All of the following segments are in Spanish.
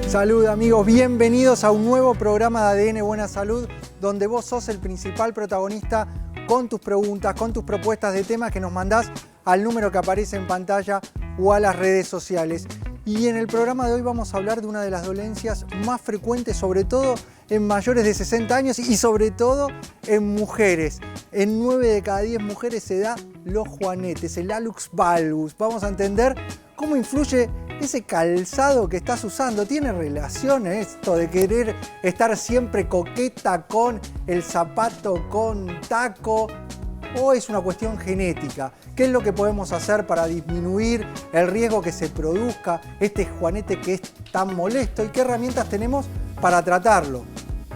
Salud amigos, bienvenidos a un nuevo programa de ADN Buena Salud, donde vos sos el principal protagonista con tus preguntas, con tus propuestas de temas que nos mandás al número que aparece en pantalla o a las redes sociales. Y en el programa de hoy vamos a hablar de una de las dolencias más frecuentes, sobre todo en mayores de 60 años y sobre todo en mujeres. En 9 de cada 10 mujeres se da los juanetes, el hallux valgus. Vamos a entender cómo influye ese calzado que estás usando. ¿Tiene relación esto de querer estar siempre coqueta con el zapato con taco? ¿O es una cuestión genética? ¿Qué es lo que podemos hacer para disminuir el riesgo que se produzca este juanete que es tan molesto? ¿Y qué herramientas tenemos para tratarlo?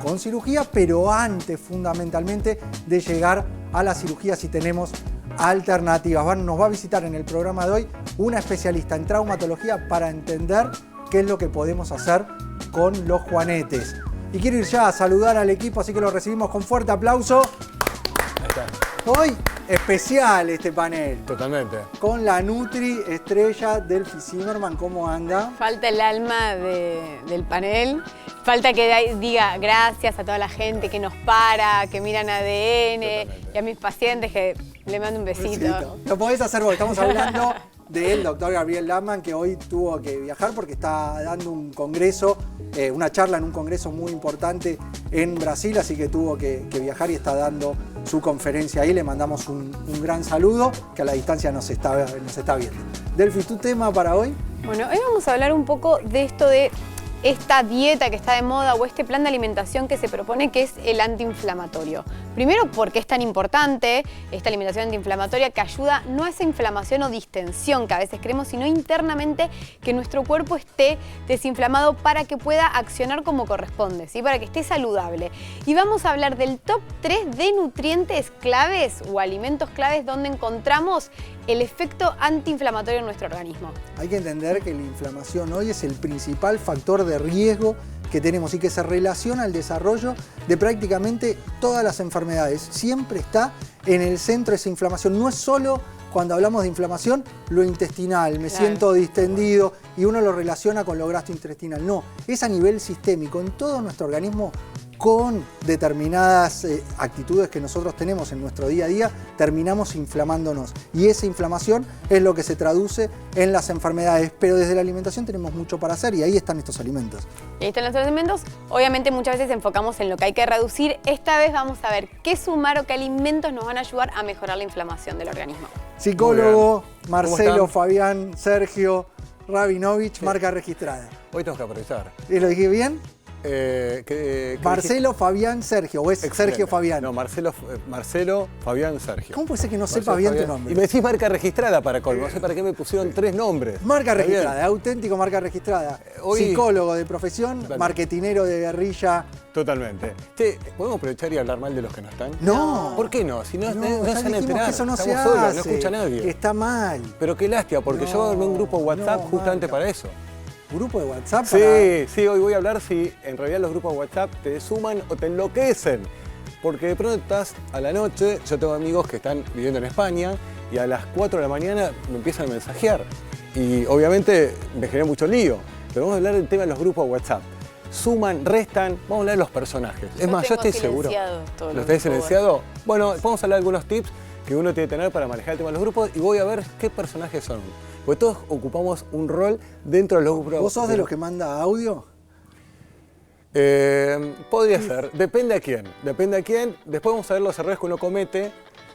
Con cirugía, pero antes fundamentalmente de llegar a la cirugía si tenemos alternativas. Nos va a visitar en el programa de hoy una especialista en traumatología para entender qué es lo que podemos hacer con los juanetes. Y quiero ir ya a saludar al equipo, así que lo recibimos con fuerte aplauso. Ahí está. Hoy especial este panel. Totalmente. Con la Nutri estrella Delphi Zimmerman. ¿Cómo anda? Falta el alma del panel. Falta que diga gracias a toda la gente que nos para, que miran ADN. Totalmente. Y a mis pacientes que le mando un besito. Lo podés hacer vos. Estamos hablando del doctor Gabriel Laman, que hoy tuvo que viajar porque está dando un congreso, una charla en un congreso muy importante en Brasil, así que tuvo que viajar y está dando su conferencia ahí. Le mandamos un gran saludo, que a la distancia nos está viendo. Delphi, ¿tu tema para hoy? Bueno, hoy vamos a hablar un poco de esto de esta dieta que está de moda o este plan de alimentación que se propone, que es el antiinflamatorio. Primero, porque es tan importante esta alimentación antiinflamatoria, que ayuda no a esa inflamación o distensión que a veces creemos, sino internamente que nuestro cuerpo esté desinflamado para que pueda accionar como corresponde, ¿sí? Para que esté saludable. Y vamos a hablar del top 3 de nutrientes claves o alimentos claves donde encontramos el efecto antiinflamatorio en nuestro organismo. Hay que entender que la inflamación hoy es el principal factor de riesgo que tenemos y que se relaciona al desarrollo de prácticamente todas las enfermedades. Siempre está en el centro esa inflamación. No es solo cuando hablamos de inflamación lo intestinal, me siento distendido y uno lo relaciona con lo gastrointestinal. No, es a nivel sistémico, en todo nuestro organismo, con determinadas actitudes que nosotros tenemos en nuestro día a día, terminamos inflamándonos. Y esa inflamación es lo que se traduce en las enfermedades. Pero desde la alimentación tenemos mucho para hacer y ahí están estos alimentos. Y ahí están los alimentos. Obviamente muchas veces enfocamos en lo que hay que reducir. Esta vez vamos a ver qué sumar o qué alimentos nos van a ayudar a mejorar la inflamación del organismo. Psicólogo Marcelo Fabián Sergio Rabinovich, marca registrada. Hoy tengo que aprovechar. ¿Lo dije bien? Marcelo dijiste? Fabián Sergio, o es Excelente. Sergio Fabián. No, Marcelo Fabián Sergio. ¿Cómo puede ser que no Marcelo sepa bien Fabián. tu nombre? Y me decís marca registrada para colmo. No sé para qué me pusieron 3 nombres. Marca ¿Está registrada, bien? auténtico marca registrada. Hoy, psicólogo de profesión, totalmente. marketinero de guerrilla. Totalmente. Che, ¿podemos aprovechar y hablar mal de los que no están? No. ¿Por qué no? Si no, no se van a dijimos enterar. que eso no se Estamos solos, hace, no escucha nadie. que está mal. Pero qué lástima, porque yo armé un grupo WhatsApp justamente para eso. ¿Grupo de WhatsApp? Sí, hoy voy a hablar si en realidad los grupos de WhatsApp te suman o te enloquecen. Porque de pronto estás a la noche, yo tengo amigos que están viviendo en España y a las 4 de la mañana me empiezan a mensajear. Y obviamente me genera mucho lío. Pero vamos a hablar del tema de los grupos de WhatsApp. Suman, restan, vamos a hablar de los personajes. Es más, yo estoy seguro. ¿Lo tenés silenciado? Bueno, vamos a hablar de algunos tips que uno tiene que tener para manejar el tema de los grupos y voy a ver qué personajes son. Porque todos ocupamos un rol dentro de los grupos. ¿Vos sos de los que manda audio? Podría ser, depende a quién. Después vamos a ver los errores que uno comete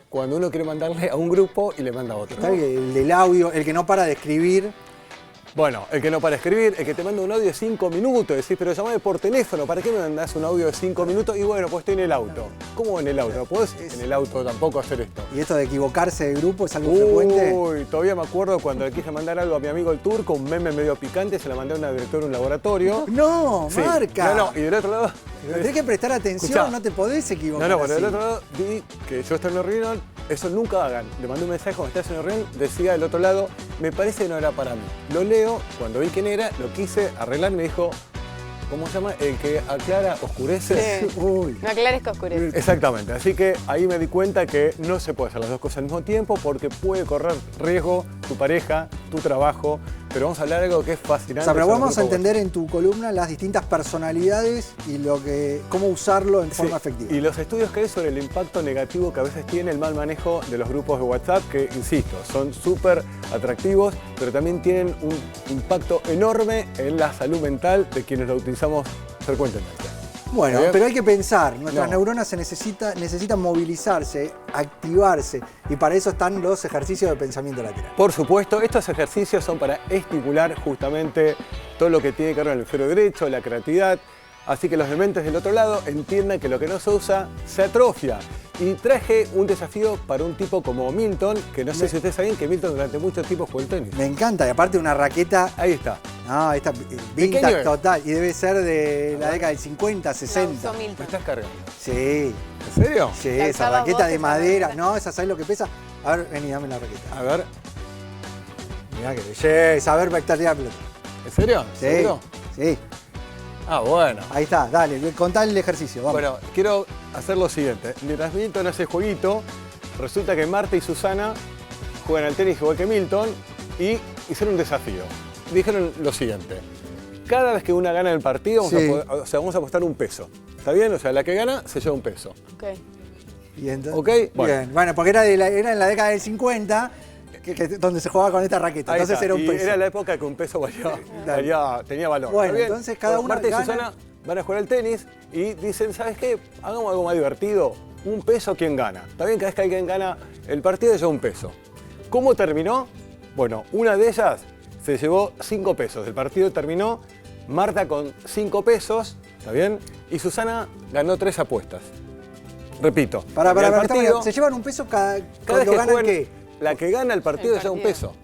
cuando uno quiere mandarle a un grupo y le manda a otro. Está el del audio, el que no para de escribir. Bueno, el que no para escribir, el que te manda un audio de 5 minutos, decís, pero llamame por teléfono, ¿para qué me mandás un audio de 5 minutos? Y bueno, pues estoy en el auto. ¿Cómo en el auto? ¿No podés en el auto tampoco hacer esto? ¿Y esto de equivocarse de grupo es algo frecuente? Uy, todavía me acuerdo cuando le quise mandar algo a mi amigo el turco, un meme medio picante, se la mandé a una directora de un laboratorio. No, Sí. marca. No, y del otro lado... Tenés que prestar atención, Escuchá. no te podés equivocar. No, bueno, así. del otro lado vi que yo estaba en una reunión, eso nunca hagan. Le mandé un mensaje cuando estás en una reunión, decía del otro lado, me parece que no era para mí. Lo leo, cuando vi quién era, lo quise arreglar, me dijo, ¿cómo se llama? El que aclara, oscurece. Sí. Uy. No aclares que oscurece. Exactamente, así que ahí me di cuenta que no se puede hacer las dos cosas al mismo tiempo porque puede correr riesgo tu pareja, tu trabajo, pero vamos a hablar de algo que es fascinante. O sea, pero sobre vamos a el grupo entender en tu columna las distintas personalidades y cómo usarlo en forma efectiva. Y los estudios que hay sobre el impacto negativo que a veces tiene el mal manejo de los grupos de WhatsApp, que, insisto, son súper atractivos, pero también tienen un impacto enorme en la salud mental de quienes lo utilizamos frecuentemente. Bueno, ¿Bien? pero hay que pensar, nuestras No. neuronas necesitan movilizarse, activarse, y para eso están los ejercicios de pensamiento lateral. Por supuesto, estos ejercicios son para estimular justamente todo lo que tiene que ver con el hemisferio derecho, la creatividad, así que los dementes del otro lado entiendan que lo que no se usa se atrofia. Y traje un desafío para un tipo como Milton, que no sé si ustedes saben que Milton durante mucho tiempo jugó al tenis. Me encanta, y aparte una raqueta, Ahí está. no, esta qué vintage nivel? total, y debe ser de la década del 50, 60. La usó ¿Me Milton. estás cargando? Sí, ¿En serio? sí, ¿La esa usabas raqueta vos, de esa madera, raqueta? no, esa, ¿sabes lo que pesa? A ver, vení, dame la raqueta. A ver, Mirá que belleza, a ver, vectorial la pelota. ¿en serio? Sí, ¿Seguro? sí, Ah, bueno. ahí está, dale, contá el ejercicio, vamos. Bueno, quiero hacer lo siguiente. Mientras Milton hace jueguito, resulta que Marta y Susana juegan al tenis igual que Milton y hicieron un desafío. Dijeron lo siguiente. Cada vez que una gana el partido, Sí. vamos a apostar un peso. ¿Está bien? O sea, la que gana se lleva un peso. Ok. Y entonces, Ok, bueno. Bien, bueno, porque era en la década del 50 donde se jugaba con esta raqueta, Ahí entonces está. era un Y peso. era la época que un peso tenía valor. Bueno, ¿Está bien? entonces cada uno Marta y gana. Susana van a jugar al tenis y dicen, ¿sabes qué? Hagamos algo más divertido. Un peso, ¿quién gana? Está bien, cada vez que alguien gana el partido se lleva un peso. ¿Cómo terminó? Bueno, una de ellas se llevó 5 pesos. El partido terminó Marta con 5 pesos, ¿está bien? Y Susana ganó 3 apuestas. Repito. Para, termina el estamos- partido, se llevan un peso cada cada vez cuando que ganan juegan, qué. la que gana el partido El se lleva un partido. peso.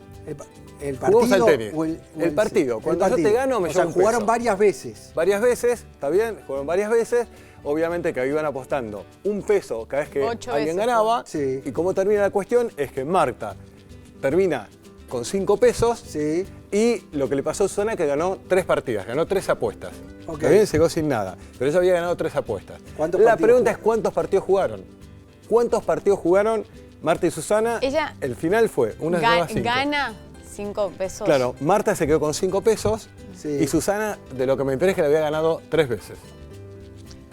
El Jugamos partido al tenis. o El partido. Cuando yo te gano, me o sea, llevo un jugaron peso. varias veces. Varias veces, ¿está bien? Jugaron varias veces. Obviamente que iban apostando un peso cada vez que 8 alguien veces, ganaba. Sí. Y cómo termina la cuestión es que Marta termina con 5 pesos Sí. y lo que le pasó a Susana es que ganó 3 partidas, ganó 3 apuestas. Ok. ¿Está bien? Se quedó sin nada. Pero ella había ganado 3 apuestas. ¿Cuántos La partidos pregunta es jugaron? ¿cuántos partidos jugaron? ¿Cuántos partidos jugaron Marta y Susana? Ella El final fue una se llevaba 5. Gana 5 pesos. Claro, Marta se quedó con 5 pesos Sí. y Susana, de lo que me enteré, es que le había ganado 3 veces.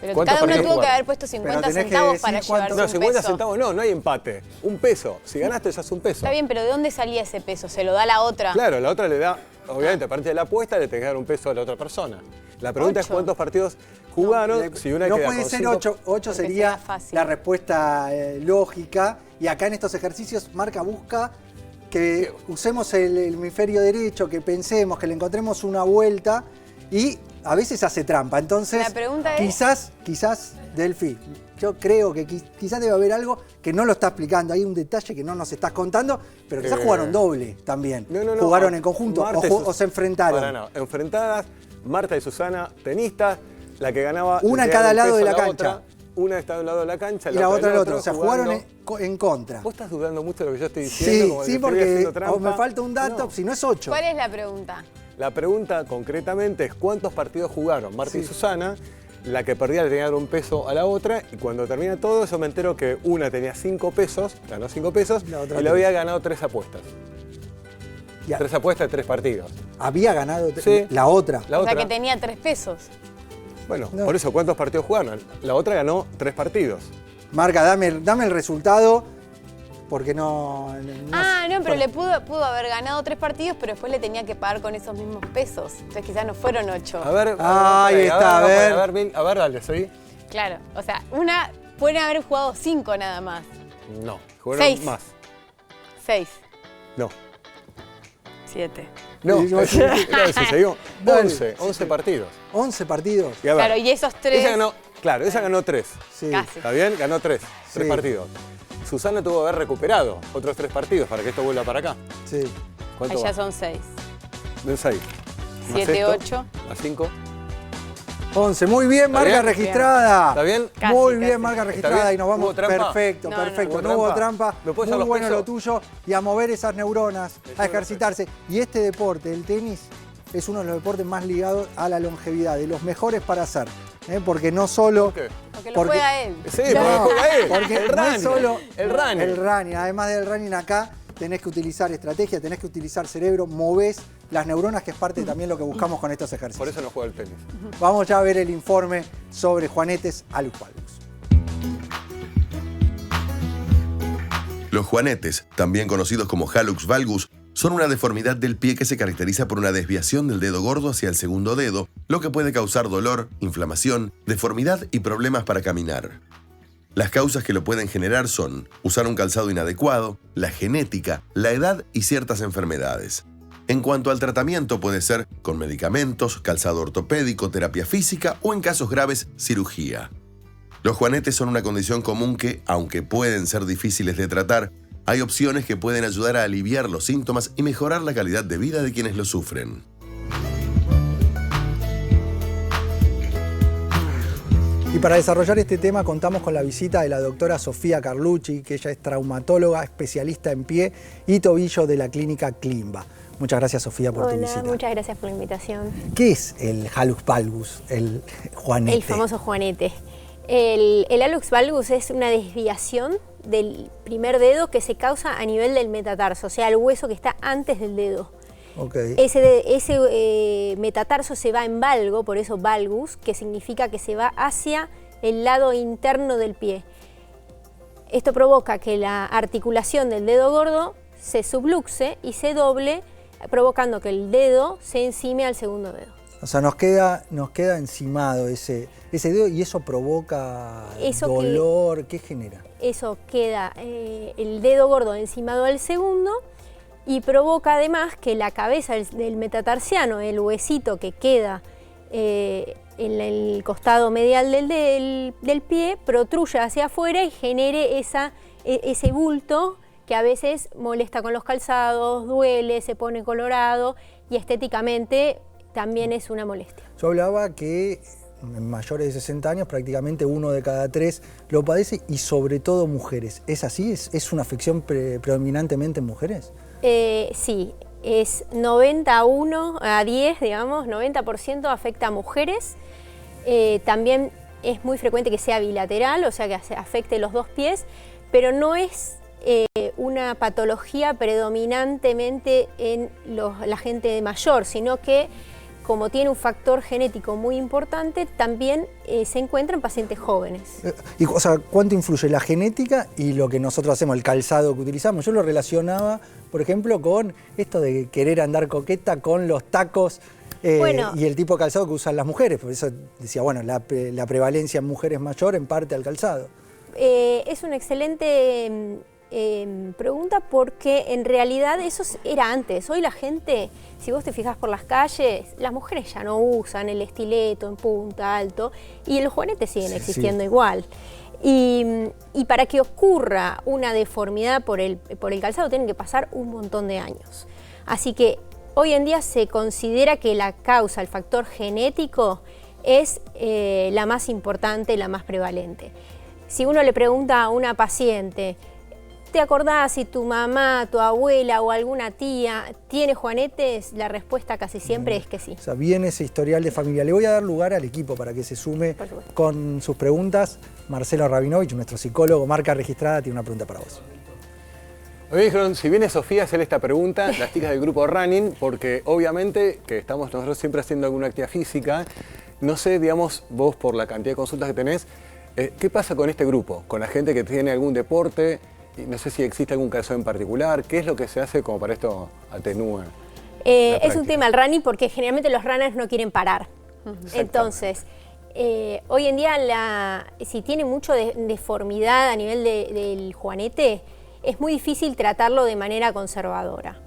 Pero ¿Cuántos cada uno partidos tuvo que jugaron? haber puesto 50 tenés que centavos decir para cuánto- llevarse No, un 50 peso. centavos no hay empate. Un peso. Si ganaste, ya es un peso. Está bien, pero ¿de dónde salía ese peso? ¿Se lo da la otra? Claro, la otra le da, obviamente, aparte de la apuesta, le tenés que dar un peso a la otra persona. La pregunta es 8. cuántos partidos jugaron. Si una no queda puede con ser 5 8, 8 Porque sería sería fácil. la respuesta lógica. Y acá en estos ejercicios Marca busca que usemos el hemisferio derecho, que pensemos, que le encontremos una vuelta y a veces hace trampa. Entonces, La pregunta es- quizás, Delphi, yo creo que quizás debe haber algo que no lo está explicando. Hay un detalle que no nos estás contando, pero quizás jugaron doble también. No. Jugaron en conjunto Marta y o se enfrentaron. Para nada. Enfrentadas, Marta y Susana, tenistas, la que ganaba. Una le en cada daba un lado peso de a la cancha. otra, una está de un lado de la cancha, Y la otra del del otro. O sea, jugaron en contra. Vos estás dudando mucho de lo que yo estoy diciendo. Sí, como que sí, estoy porque haciendo trampa. o me falta un dato, No. si no es 8. ¿Cuál es la pregunta? La pregunta concretamente es cuántos partidos jugaron Marta y Sí. Susana. La que perdía le tenía que dar un peso a la otra y cuando termina todo yo me entero que una tenía 5 pesos, ganó 5 pesos La otra y le tres. había ganado 3 apuestas. Ya. 3 apuestas de 3 partidos. Había ganado Sí. la otra. La O otra, sea, que tenía 3 pesos. bueno, No. por eso, ¿cuántos partidos jugaron? La otra ganó 3 partidos. Marca, dame el resultado, porque no... No, pero bueno, le pudo haber ganado 3 partidos, pero después le tenía que pagar con esos mismos pesos. Entonces quizás no fueron 8. A ver, Ahí está, a ver. a ver, dale, ¿sí? Claro, o sea, pueden haber jugado 5 nada más. No, jugaron 6. más. 6, No. 7. No, Sí, yo- era eso, se dio Dale. 11 partidos. 11 partidos. Y a ver, Claro, y esos 3. ella ganó, claro, ella ganó 3. Sí. Casi. ¿Está bien? Ganó 3 Sí. partidos. Susana tuvo que haber recuperado otros 3 partidos para que esto vuelva para acá. Sí. ¿Cuánto Ahí ya va? son 6. De 6. 7, 8. Más 5. 11. Muy bien, marca bien? registrada. ¿Está bien? Casi, Muy bien, casi. marca ¿Está registrada bien? y nos vamos. ¿Hubo trampa? Perfecto, No, perfecto. no. No hubo ¿Hubo trampa. trampa? ¿Me puedes Muy dar los bueno lo pesos? tuyo y a mover esas neuronas, llevo a los ejercitarse. Y este deporte, el tenis, es uno de los deportes más ligados a la longevidad, de los mejores para hacer. Porque no solo... ¿Por qué? Porque lo Porque- juega él. Sí, No, porque juega él. porque el no running. es solo El running. el running. Además del running acá tenés que utilizar estrategia, tenés que utilizar cerebro, movés las neuronas, que es parte también lo que buscamos con estos ejercicios. Por eso no juega al tenis. Vamos ya a ver el informe sobre juanetes hallux valgus. Los juanetes, también conocidos como hallux valgus, son una deformidad del pie que se caracteriza por una desviación del dedo gordo hacia el segundo dedo, lo que puede causar dolor, inflamación, deformidad y problemas para caminar. Las causas que lo pueden generar son usar un calzado inadecuado, la genética, la edad y ciertas enfermedades. En cuanto al tratamiento, puede ser con medicamentos, calzado ortopédico, terapia física o en casos graves, cirugía. Los juanetes son una condición común que, aunque pueden ser difíciles de tratar, hay opciones que pueden ayudar a aliviar los síntomas y mejorar la calidad de vida de quienes lo sufren. Y para desarrollar este tema contamos con la visita de la doctora Sofía Carlucci, que ella es traumatóloga, especialista en pie y tobillo de la clínica Climba. Muchas gracias, Sofía, por tu visita. Muchas gracias por la invitación. ¿Qué es el hallux valgus, el juanete? El famoso juanete. El hallux valgus es una desviación del primer dedo que se causa a nivel del metatarso, o sea, el hueso que está antes del dedo. Okay. Ese metatarso se va en valgo, por eso valgus, que significa que se va hacia el lado interno del pie. Esto provoca que la articulación del dedo gordo se subluxe y se doble, provocando que el dedo se encime al segundo dedo. O sea, nos queda encimado ese dedo y eso provoca dolor. ¿Qué genera? Eso queda el dedo gordo encimado al segundo y provoca además que la cabeza del metatarsiano, el huesito que queda en el costado medial del pie, protruya hacia afuera y genere ese bulto que a veces molesta con los calzados, duele, se pone colorado y estéticamente también es una molestia. Yo hablaba que en mayores de 60 años prácticamente 1 de cada 3 lo padece y sobre todo mujeres. ¿Es así? ¿Es una afección predominantemente en mujeres? Sí, es 91 a 10, digamos, 90% afecta a mujeres. También es muy frecuente que sea bilateral, o sea que afecte los dos pies, pero no es una patología predominantemente en la gente mayor, sino que como tiene un factor genético muy importante, también se encuentra en pacientes jóvenes. O sea, ¿cuánto influye la genética y lo que nosotros hacemos, el calzado que utilizamos? Yo lo relacionaba, por ejemplo, con esto de querer andar coqueta con los tacos y el tipo de calzado que usan las mujeres. Por eso decía, bueno, la prevalencia en mujeres mayor en parte al calzado. Es una excelente pregunta porque en realidad eso era antes. Hoy la gente, si vos te fijas por las calles, las mujeres ya no usan el estileto en punta, alto, y los juanetes siguen existiendo igual. Y para que ocurra una deformidad por el calzado tienen que pasar un montón de años. Así que hoy en día se considera que la causa, el factor genético, es la más importante, la más prevalente. Si uno le pregunta a una paciente, ¿te acordás si tu mamá, tu abuela o alguna tía tiene juanetes? La respuesta casi siempre es que sí. O sea, viene ese historial de familia. Le voy a dar lugar al equipo para que se sume con sus preguntas. Marcelo Rabinovich, nuestro psicólogo, marca registrada, tiene una pregunta para vos. Me dijeron, si viene Sofía a hacer esta pregunta, las chicas del grupo Running, porque obviamente que estamos nosotros siempre haciendo alguna actividad física, no sé, digamos, vos por la cantidad de consultas que tenés, ¿qué pasa con este grupo? Con la gente que tiene algún deporte, no sé si existe algún caso en particular, ¿qué es lo que se hace como para esto atenúe? Es un tema el running porque generalmente los runners no quieren parar. Entonces, hoy en día si tiene mucho deformidad a nivel del juanete, es muy difícil tratarlo de manera conservadora.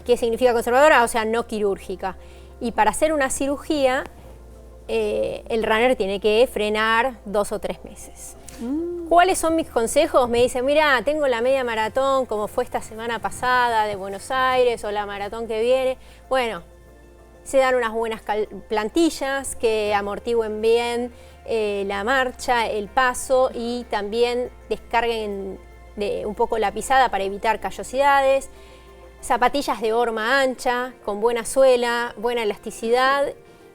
¿Qué significa conservadora? O sea, no quirúrgica. Y para hacer una cirugía, el runner tiene que frenar 2 o 3 meses. ¿Cuáles son mis consejos? Me dicen, mira, tengo la media maratón como fue esta semana pasada de Buenos Aires o la maratón que viene. Bueno, se dan unas buenas plantillas que amortigüen bien la marcha, el paso y también descarguen un poco la pisada para evitar callosidades. Zapatillas de horma ancha, con buena suela, buena elasticidad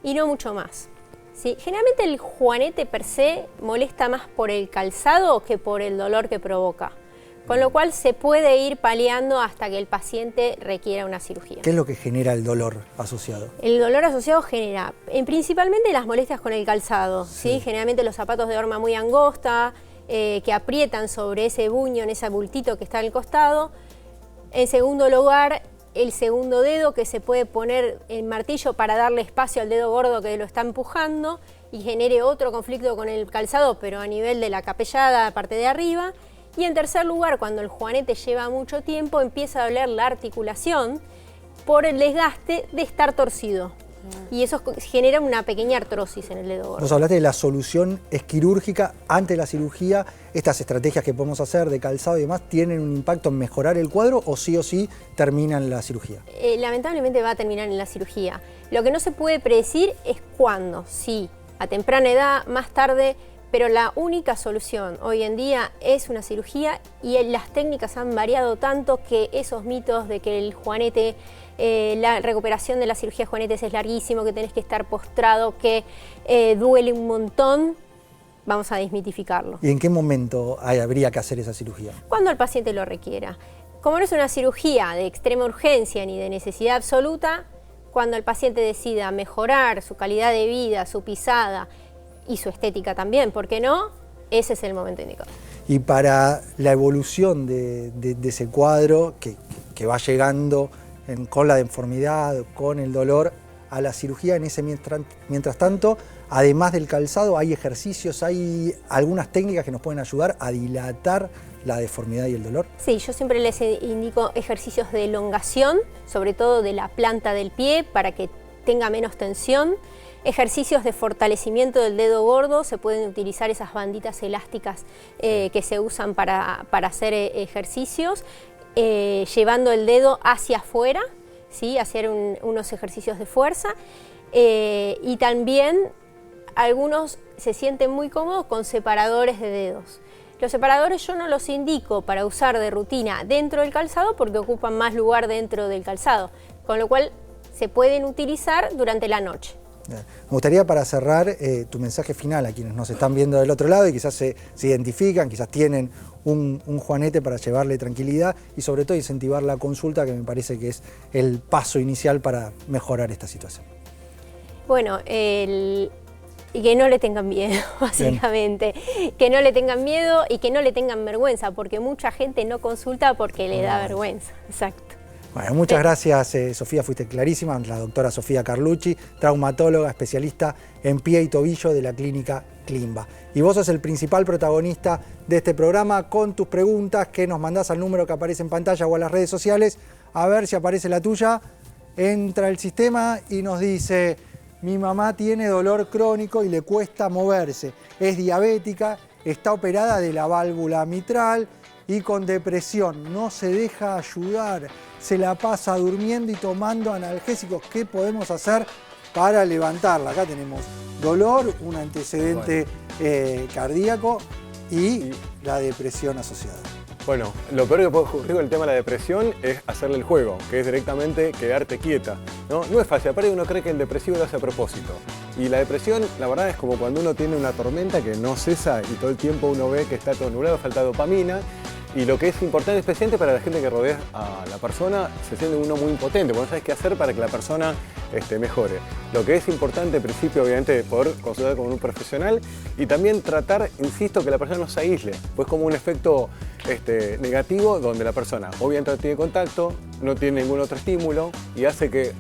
y no mucho más. Sí, generalmente el juanete per se molesta más por el calzado que por el dolor que provoca. Con lo cual se puede ir paliando hasta que el paciente requiera una cirugía. ¿Qué es lo que genera el dolor asociado? El dolor asociado genera principalmente las molestias con el calzado, ¿sí? Generalmente los zapatos de horma muy angosta, que aprietan sobre ese buño, en ese bultito que está al costado. En segundo lugar, el segundo dedo, que se puede poner en martillo para darle espacio al dedo gordo que lo está empujando y genere otro conflicto con el calzado, pero a nivel de la capellada, parte de arriba. Y en tercer lugar, cuando el juanete lleva mucho tiempo, empieza a doler la articulación por el desgaste de estar torcido. Y eso genera una pequeña artrosis en el dedo gordo. Vos hablaste de la solución es quirúrgica antes de la cirugía. ¿Estas estrategias que podemos hacer de calzado y demás tienen un impacto en mejorar el cuadro o sí terminan la cirugía? Lamentablemente va a terminar en la cirugía. Lo que no se puede predecir es cuándo, sí, a temprana edad, más tarde, pero la única solución hoy en día es una cirugía y las técnicas han variado tanto que esos mitos de que el juanete, la recuperación de la cirugía de juanetes es larguísimo, que tenés que estar postrado, que duele un montón, vamos a desmitificarlo. ¿Y en qué momento habría que hacer esa cirugía? Cuando el paciente lo requiera. Como no es una cirugía de extrema urgencia ni de necesidad absoluta, cuando el paciente decida mejorar su calidad de vida, su pisada y su estética también, ¿por qué no? Ese es el momento indicado. Y para la evolución de ese cuadro que va llegando con la deformidad, con el dolor, a la cirugía, en ese mientras tanto, además del calzado, hay ejercicios, hay algunas técnicas que nos pueden ayudar a dilatar la deformidad y el dolor. Sí, yo siempre les indico ejercicios de elongación, sobre todo de la planta del pie, para que tenga menos tensión. Ejercicios de fortalecimiento del dedo gordo, se pueden utilizar esas banditas elásticas que se usan para hacer ejercicios, llevando el dedo hacia afuera, ¿sí? Hacer unos ejercicios de fuerza. Y también algunos se sienten muy cómodos con separadores de dedos. Los separadores yo no los indico para usar de rutina dentro del calzado porque ocupan más lugar dentro del calzado, con lo cual se pueden utilizar durante la noche. Me gustaría, para cerrar, tu mensaje final a quienes nos están viendo del otro lado y quizás se identifican, quizás tienen un juanete para llevarle tranquilidad y sobre todo incentivar la consulta, que me parece que es el paso inicial para mejorar esta situación. Bueno, y que no le tengan miedo, básicamente. Bien. Que no le tengan miedo y que no le tengan vergüenza, porque mucha gente no consulta porque le da vergüenza. Exacto. Bueno, muchas gracias, Sofía, fuiste clarísima. La doctora Sofía Carlucci, traumatóloga, especialista en pie y tobillo de la clínica Climba. Y vos sos el principal protagonista de este programa con tus preguntas que nos mandás al número que aparece en pantalla o a las redes sociales. A ver si aparece la tuya. Entra el sistema y nos dice: mi mamá tiene dolor crónico y le cuesta moverse. Es diabética, está operada de la válvula mitral y con depresión. No se deja ayudar. Se la pasa durmiendo y tomando analgésicos. ¿Qué podemos hacer para levantarla? Acá tenemos dolor, un antecedente cardíaco y la depresión asociada. Bueno, lo peor que puede ocurrir con el tema de la depresión es hacerle el juego, que es directamente quedarte quieta, ¿no? No es fácil, aparte uno cree que el depresivo lo hace a propósito. Y la depresión, la verdad, es como cuando uno tiene una tormenta que no cesa y todo el tiempo uno ve que está todo nublado, falta dopamina. Y lo que es importante, especialmente para la gente que rodea a la persona, se siente uno muy impotente, porque no sabes qué hacer para que la persona mejore. Lo que es importante, en principio, obviamente, poder consultar con un profesional y también tratar, insisto, que la persona no se aísle, pues como un efecto negativo donde la persona obviamente no tiene contacto, no tiene ningún otro estímulo y hace que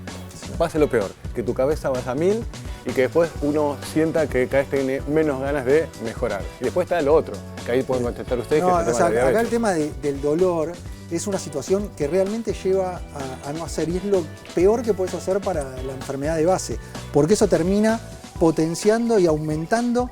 pase lo peor, que tu cabeza vaya a 1000 y que después uno sienta que cada vez tiene menos ganas de mejorar. Y después está lo otro, que ahí pueden contestar ustedes. No, que es el tema de la acá el tema del dolor es una situación que realmente lleva a no hacer, y es lo peor que puedes hacer para la enfermedad de base, porque eso termina potenciando y aumentando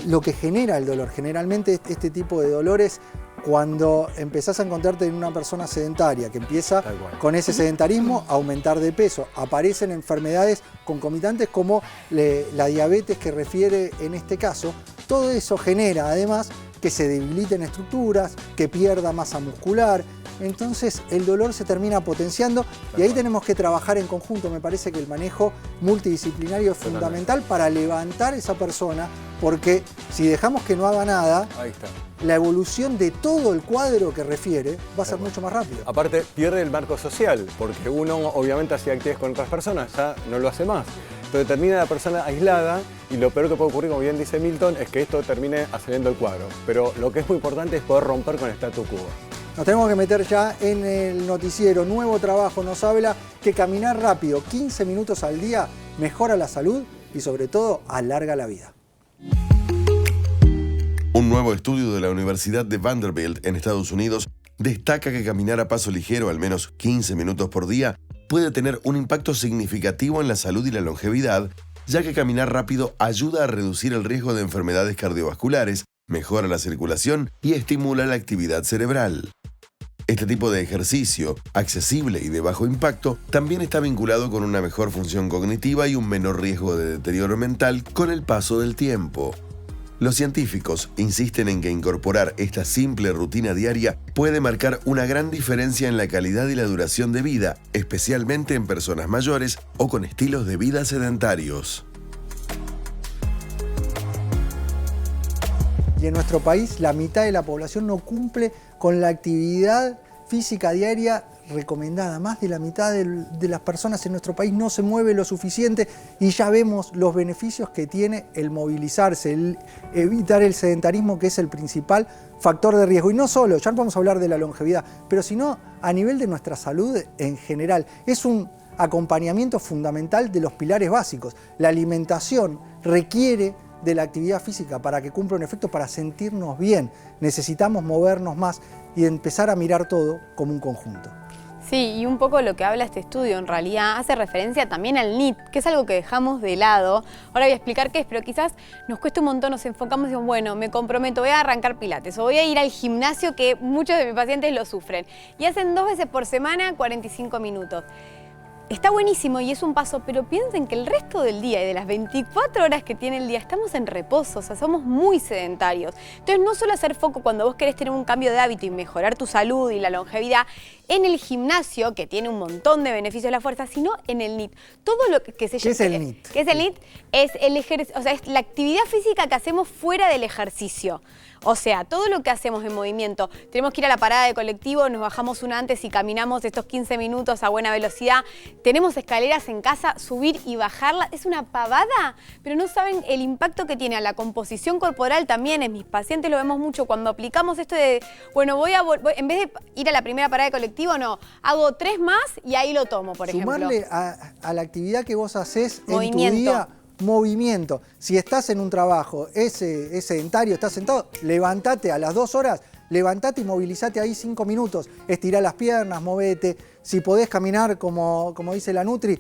lo que genera el dolor. Generalmente este tipo de dolores, cuando empezás a encontrarte en una persona sedentaria que empieza con ese sedentarismo a aumentar de peso, aparecen enfermedades concomitantes como la diabetes que refiere en este caso. Todo eso genera además que se debiliten estructuras, que pierda masa muscular. Entonces el dolor se termina potenciando y ahí tenemos que trabajar en conjunto. Me parece que el manejo multidisciplinario es fundamental para levantar a esa persona, porque si dejamos que no haga nada, Ahí está. la evolución de todo el cuadro que refiere va a ser mucho más rápido. Aparte, pierde el marco social, porque uno obviamente hacía actividades con otras personas, ya no lo hace más. Pero termina la persona aislada y lo peor que puede ocurrir, como bien dice Milton, es que esto termine acelerando el cuadro. Pero lo que es muy importante es poder romper con el statu quo. Nos tenemos que meter ya en el noticiero. Nuevo trabajo nos habla que caminar rápido 15 minutos al día mejora la salud y sobre todo alarga la vida. Un nuevo estudio de la Universidad de Vanderbilt en Estados Unidos destaca que caminar a paso ligero al menos 15 minutos por día puede tener un impacto significativo en la salud y la longevidad, ya que caminar rápido ayuda a reducir el riesgo de enfermedades cardiovasculares, mejora la circulación y estimula la actividad cerebral. Este tipo de ejercicio, accesible y de bajo impacto, también está vinculado con una mejor función cognitiva y un menor riesgo de deterioro mental con el paso del tiempo. Los científicos insisten en que incorporar esta simple rutina diaria puede marcar una gran diferencia en la calidad y la duración de vida, especialmente en personas mayores o con estilos de vida sedentarios. Y en nuestro país la mitad de la población no cumple con la actividad física diaria recomendada. Más de la mitad de las personas en nuestro país no se mueve lo suficiente y ya vemos los beneficios que tiene el movilizarse, el evitar el sedentarismo, que es el principal factor de riesgo. Y no solo, ya no vamos a hablar de la longevidad, pero sino a nivel de nuestra salud en general. Es un acompañamiento fundamental de los pilares básicos. La alimentación requiere de la actividad física para que cumpla un efecto, para sentirnos bien. Necesitamos movernos más y empezar a mirar todo como un conjunto. Sí, y un poco lo que habla este estudio en realidad hace referencia también al NEAT, que es algo que dejamos de lado. Ahora voy a explicar qué es, pero quizás nos cuesta un montón, nos enfocamos y decimos, bueno, me comprometo, voy a arrancar pilates o voy a ir al gimnasio, que muchos de mis pacientes lo sufren. Y hacen 2 veces por semana 45 minutos. Está buenísimo y es un paso, pero piensen que el resto del día y de las 24 horas que tiene el día estamos en reposo, o sea, somos muy sedentarios. Entonces, no solo hacer foco cuando vos querés tener un cambio de hábito y mejorar tu salud y la longevidad en el gimnasio, que tiene un montón de beneficios de la fuerza, sino en el NEAT. Todo lo que se llama... ¿Qué es el NEAT? ¿Qué es el NEAT? Es el ejercicio, o sea, es la actividad física que hacemos fuera del ejercicio. O sea, todo lo que hacemos en movimiento, tenemos que ir a la parada de colectivo, nos bajamos una antes y caminamos estos 15 minutos a buena velocidad, tenemos escaleras en casa, subir y bajarla, es una pavada, pero no saben el impacto que tiene a la composición corporal también. En mis pacientes lo vemos mucho cuando aplicamos esto de, bueno, en vez de ir a la primera parada de colectivo, no, hago 3 más y ahí lo tomo, por ejemplo. Sumarle a la actividad que vos hacés Movimiento. En tu día, movimiento. Si estás en un trabajo, es sedentario, estás sentado, levántate a las 2 horas, levantate y movilizate ahí 5 minutos. Estirá las piernas, movete. Si podés caminar, como dice la Nutri,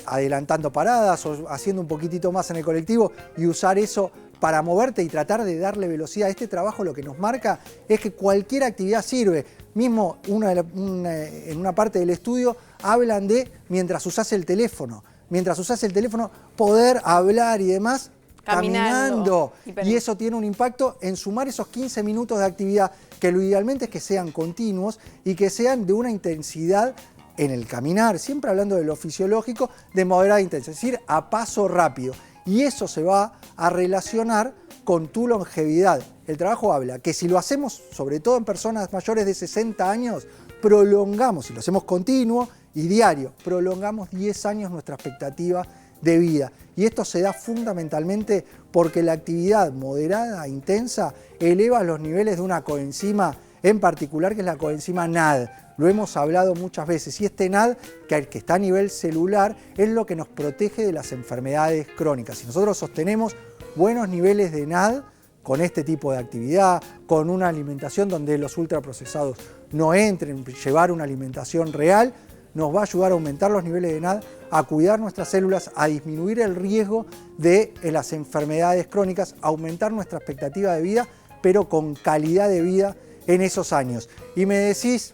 adelantando paradas o haciendo un poquitito más en el colectivo y usar eso para moverte y tratar de darle velocidad. Este trabajo lo que nos marca es que cualquier actividad sirve. Mismo en una parte del estudio hablan de mientras usás el teléfono. Mientras usás el teléfono, poder hablar y demás caminando. Y eso tiene un impacto en sumar esos 15 minutos de actividad, que lo idealmente es que sean continuos y que sean de una intensidad en el caminar, siempre hablando de lo fisiológico, de moderada intensidad, es decir, a paso rápido. Y eso se va a relacionar con tu longevidad. El trabajo habla que si lo hacemos, sobre todo en personas mayores de 60 años, prolongamos, si lo hacemos continuo y diario, prolongamos 10 años nuestra expectativa de vida. Y esto se da fundamentalmente porque la actividad moderada e intensa eleva los niveles de una coenzima en particular, que es la coenzima NAD. Lo hemos hablado muchas veces, y este NAD, que está a nivel celular, es lo que nos protege de las enfermedades crónicas. Si nosotros sostenemos buenos niveles de NAD con este tipo de actividad, con una alimentación donde los ultraprocesados no entren, llevar una alimentación real, nos va a ayudar a aumentar los niveles de NAD, a cuidar nuestras células, a disminuir el riesgo de las enfermedades crónicas, a aumentar nuestra expectativa de vida, pero con calidad de vida en esos años. Y me decís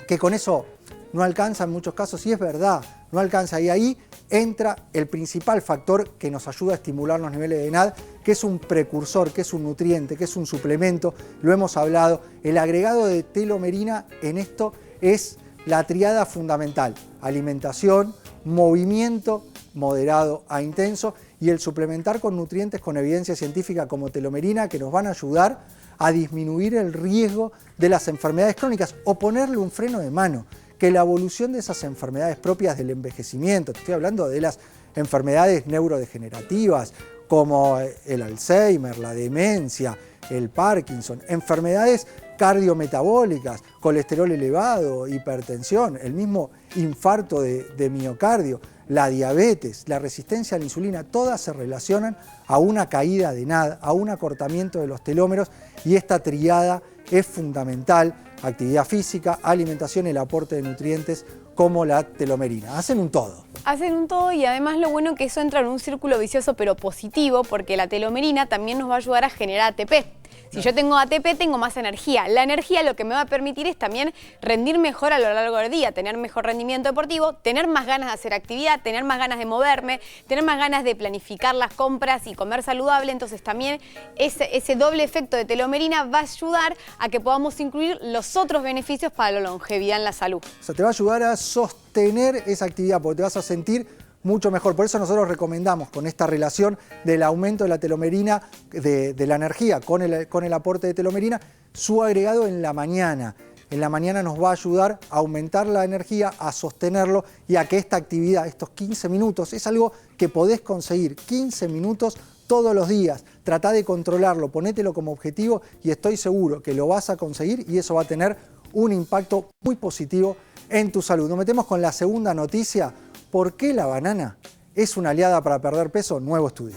que con eso no alcanza en muchos casos, y es verdad, no alcanza. Y ahí entra el principal factor que nos ayuda a estimular los niveles de DNAD, que es un precursor, que es un nutriente, que es un suplemento, lo hemos hablado. El agregado de telomerina en esto es la triada fundamental: alimentación, movimiento moderado a intenso y el suplementar con nutrientes con evidencia científica como telomerina, que nos van a ayudar a disminuir el riesgo de las enfermedades crónicas o ponerle un freno de mano, que la evolución de esas enfermedades propias del envejecimiento, te estoy hablando de las enfermedades neurodegenerativas como el Alzheimer, la demencia, el Parkinson, enfermedades cardiometabólicas, colesterol elevado, hipertensión, el mismo infarto de miocardio, la diabetes, la resistencia a la insulina, todas se relacionan a una caída de DNAD, a un acortamiento de los telómeros, y esta triada es fundamental: actividad física, alimentación y el aporte de nutrientes como la telomerina. Hacen un todo. Hacen un todo, y además lo bueno que eso entra en un círculo vicioso pero positivo, porque la telomerina también nos va a ayudar a generar ATP. Si yo tengo ATP, tengo más energía. La energía lo que me va a permitir es también rendir mejor a lo largo del día, tener mejor rendimiento deportivo, tener más ganas de hacer actividad, tener más ganas de moverme, tener más ganas de planificar las compras y comer saludable. Entonces también ese doble efecto de telomerina va a ayudar a que podamos incluir los otros beneficios para la longevidad en la salud. O sea, te va a ayudar a sostener esa actividad porque te vas a sentir mucho mejor. Por eso nosotros recomendamos, con esta relación del aumento de la telomerina, de la energía con el aporte de telomerina, su agregado en la mañana. En la mañana nos va a ayudar a aumentar la energía, a sostenerlo y a que esta actividad, estos 15 minutos, es algo que podés conseguir, 15 minutos todos los días. Tratá de controlarlo, ponételo como objetivo y estoy seguro que lo vas a conseguir y eso va a tener un impacto muy positivo en tu salud. Nos metemos con la segunda noticia. ¿Por qué la banana es una aliada para perder peso? Nuevo estudio.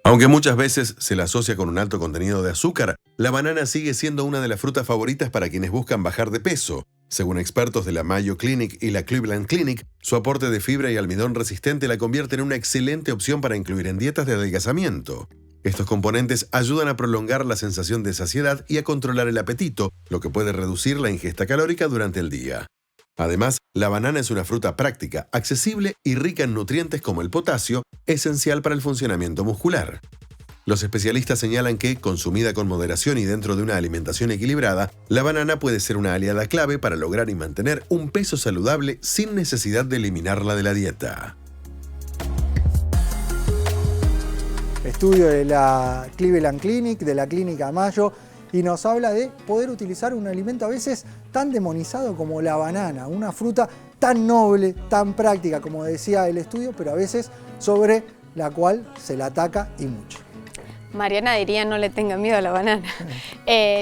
Aunque muchas veces se la asocia con un alto contenido de azúcar, la banana sigue siendo una de las frutas favoritas para quienes buscan bajar de peso. Según expertos de la Mayo Clinic y la Cleveland Clinic, su aporte de fibra y almidón resistente la convierte en una excelente opción para incluir en dietas de adelgazamiento. Estos componentes ayudan a prolongar la sensación de saciedad y a controlar el apetito, lo que puede reducir la ingesta calórica durante el día. Además, la banana es una fruta práctica, accesible y rica en nutrientes como el potasio, esencial para el funcionamiento muscular. Los especialistas señalan que, consumida con moderación y dentro de una alimentación equilibrada, la banana puede ser una aliada clave para lograr y mantener un peso saludable sin necesidad de eliminarla de la dieta. Estudio de la Cleveland Clinic, de la Clínica Mayo, y nos habla de poder utilizar un alimento a veces tan demonizado como la banana, una fruta tan noble, tan práctica, como decía el estudio, pero a veces sobre la cual se la ataca y mucho. Mariana diría: no le tenga miedo a la banana.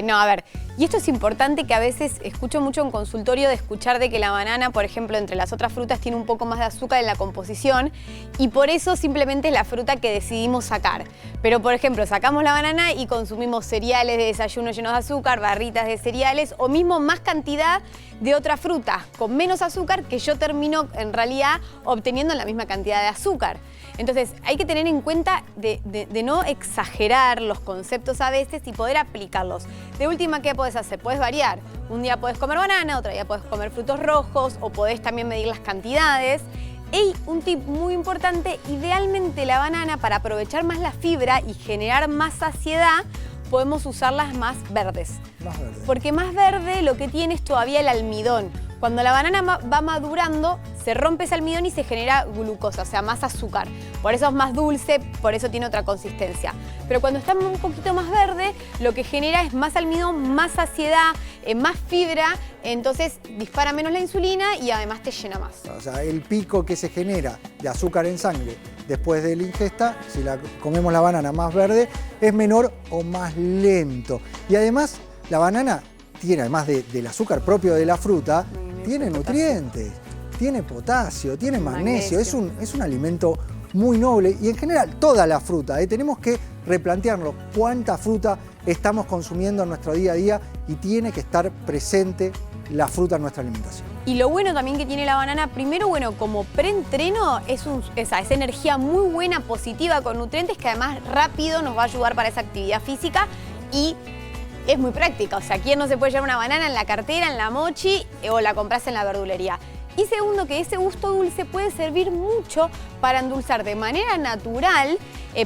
No, a ver, y esto es importante, que a veces escucho mucho en consultorio de escuchar de que la banana, por ejemplo, entre las otras frutas tiene un poco más de azúcar en la composición y por eso simplemente es la fruta que decidimos sacar. Pero, por ejemplo, sacamos la banana y consumimos cereales de desayuno llenos de azúcar, barritas de cereales o mismo más cantidad de otra fruta con menos azúcar que yo termino en realidad obteniendo la misma cantidad de azúcar. Entonces hay que tener en cuenta de no exagerar los conceptos a veces y poder aplicarlos. De última, ¿qué podés hacer? Podés variar. Un día podés comer banana, otro día podés comer frutos rojos o podés también medir las cantidades. Y un tip muy importante: idealmente la banana, para aprovechar más la fibra y generar más saciedad, podemos usarlas más verdes. Más verde. Porque más verde lo que tiene es todavía el almidón. Cuando la banana va madurando, se rompe ese almidón y se genera glucosa, o sea, más azúcar. Por eso es más dulce, por eso tiene otra consistencia. Pero cuando está un poquito más verde, lo que genera es más almidón, más saciedad, más fibra, entonces dispara menos la insulina y además te llena más. O sea, el pico que se genera de azúcar en sangre después de la ingesta, si comemos la banana más verde, es menor o más lento. Y además, la banana tiene, además del azúcar propio de la fruta, tiene nutrientes, tiene potasio, tiene magnesio. Es un alimento muy noble y en general toda la fruta. Tenemos que replantearnos cuánta fruta estamos consumiendo en nuestro día a día y tiene que estar presente la fruta en nuestra alimentación. Y lo bueno también que tiene la banana, primero, bueno, como preentreno, es energía muy buena, positiva, con nutrientes que además rápido nos va a ayudar para esa actividad física y es muy práctica. O sea, ¿quién no se puede llevar una banana en la cartera, en la mochi o la compras en la verdulería? Y segundo, que ese gusto dulce puede servir mucho para endulzar de manera natural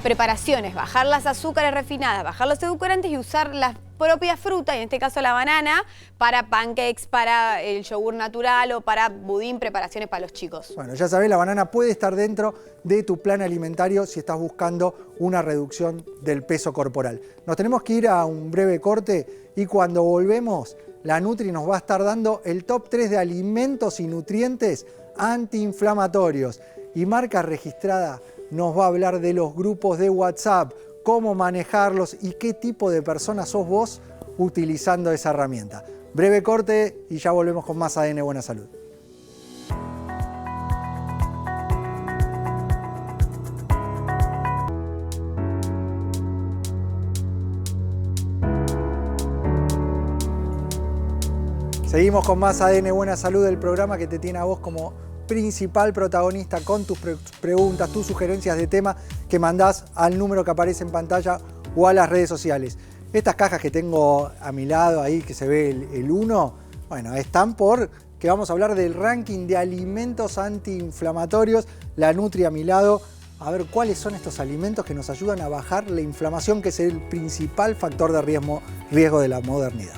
preparaciones, bajar las azúcares refinadas, bajar los edulcorantes y usar las propias frutas, y en este caso la banana, para pancakes, para el yogur natural o para budín, preparaciones para los chicos. Bueno, ya sabés, la banana puede estar dentro de tu plan alimentario si estás buscando una reducción del peso corporal. Nos tenemos que ir a un breve corte y cuando volvemos, la Nutri nos va a estar dando el top 3 de alimentos y nutrientes antiinflamatorios. Y Marca Registrada nos va a hablar de los grupos de WhatsApp, cómo manejarlos y qué tipo de persona sos vos utilizando esa herramienta. Breve corte y ya volvemos con más ADN Buena Salud. Seguimos con más ADN Buena Salud, el programa que te tiene a vos como principal protagonista con tus preguntas, tus sugerencias de tema que mandás al número que aparece en pantalla o a las redes sociales. Estas cajas que tengo a mi lado ahí, que se ve el 1, bueno, están porque vamos a hablar del ranking de alimentos antiinflamatorios. La Nutri a mi lado, a ver cuáles son estos alimentos que nos ayudan a bajar la inflamación, que es el principal factor de riesgo de la modernidad.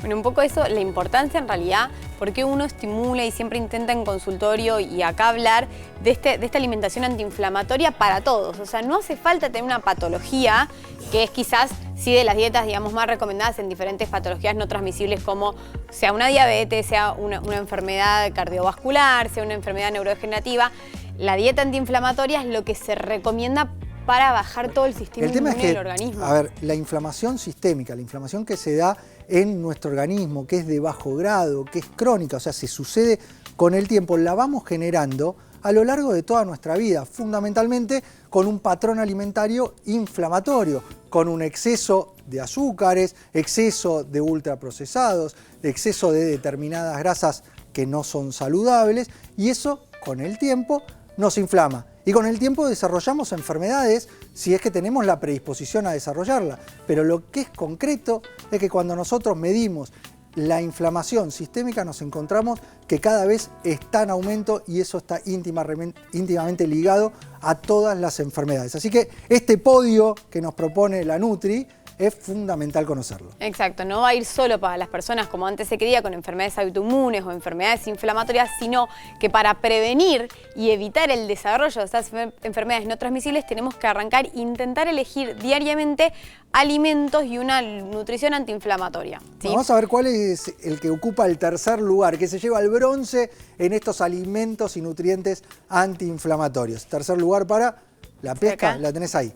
Bueno, un poco eso, la importancia en realidad, porque uno estimula y siempre intenta en consultorio y acá hablar de esta alimentación antiinflamatoria para todos. O sea, no hace falta tener una patología, que es quizás sí de las dietas, digamos, más recomendadas en diferentes patologías no transmisibles como sea una diabetes, sea una enfermedad cardiovascular, sea una enfermedad neurodegenerativa. La dieta antiinflamatoria es lo que se recomienda para bajar todo el sistema inmune del organismo. A ver, la inflamación sistémica, la inflamación que se da en nuestro organismo, que es de bajo grado, que es crónica, o sea, se sucede con el tiempo, la vamos generando a lo largo de toda nuestra vida, fundamentalmente con un patrón alimentario inflamatorio, con un exceso de azúcares, exceso de ultraprocesados, exceso de determinadas grasas que no son saludables, y eso con el tiempo nos inflama. Y con el tiempo desarrollamos enfermedades si es que tenemos la predisposición a desarrollarla. Pero lo que es concreto es que cuando nosotros medimos la inflamación sistémica nos encontramos que cada vez está en aumento y eso está íntimamente ligado a todas las enfermedades. Así que este podio que nos propone la Nutri es fundamental conocerlo. Exacto, no va a ir solo para las personas como antes se creía con enfermedades autoinmunes o enfermedades inflamatorias, sino que para prevenir y evitar el desarrollo de estas enfermedades no transmisibles tenemos que arrancar e intentar elegir diariamente alimentos y una nutrición antiinflamatoria. ¿Sí? Bueno, vamos a ver cuál es el que ocupa el tercer lugar, que se lleva el bronce en estos alimentos y nutrientes antiinflamatorios. Tercer lugar para la pesca, la tenés ahí.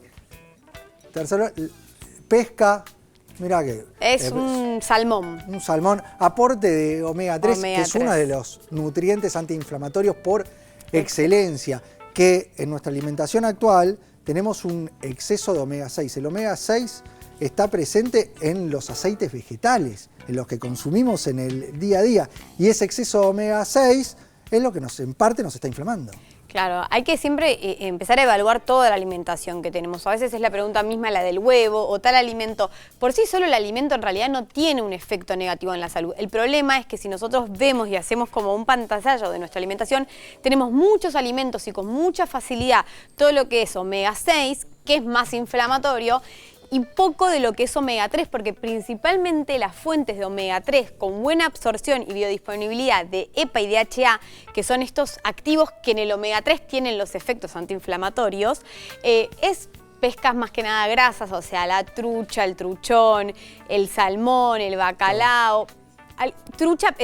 Tercer lugar, pesca, mirá que... Es un salmón. Un salmón, aporte de omega 3, que es uno de los nutrientes antiinflamatorios por excelencia, que en nuestra alimentación actual tenemos un exceso de omega 6. El omega 6 está presente en los aceites vegetales, en los que consumimos en el día a día, y ese exceso de omega 6 es lo que en parte nos está inflamando. Claro, hay que siempre empezar a evaluar toda la alimentación que tenemos. A veces es la pregunta misma la del huevo o tal alimento. Por sí solo el alimento en realidad no tiene un efecto negativo en la salud. El problema es que si nosotros vemos y hacemos como un pantallazo de nuestra alimentación, tenemos muchos alimentos y con mucha facilidad todo lo que es omega 6, que es más inflamatorio, y poco de lo que es omega 3, porque principalmente las fuentes de omega 3 con buena absorción y biodisponibilidad de EPA y DHA, que son estos activos que en el omega 3 tienen los efectos antiinflamatorios, es pescas más que nada grasas, o sea, la trucha, el truchón, el salmón, el bacalao. Trucha,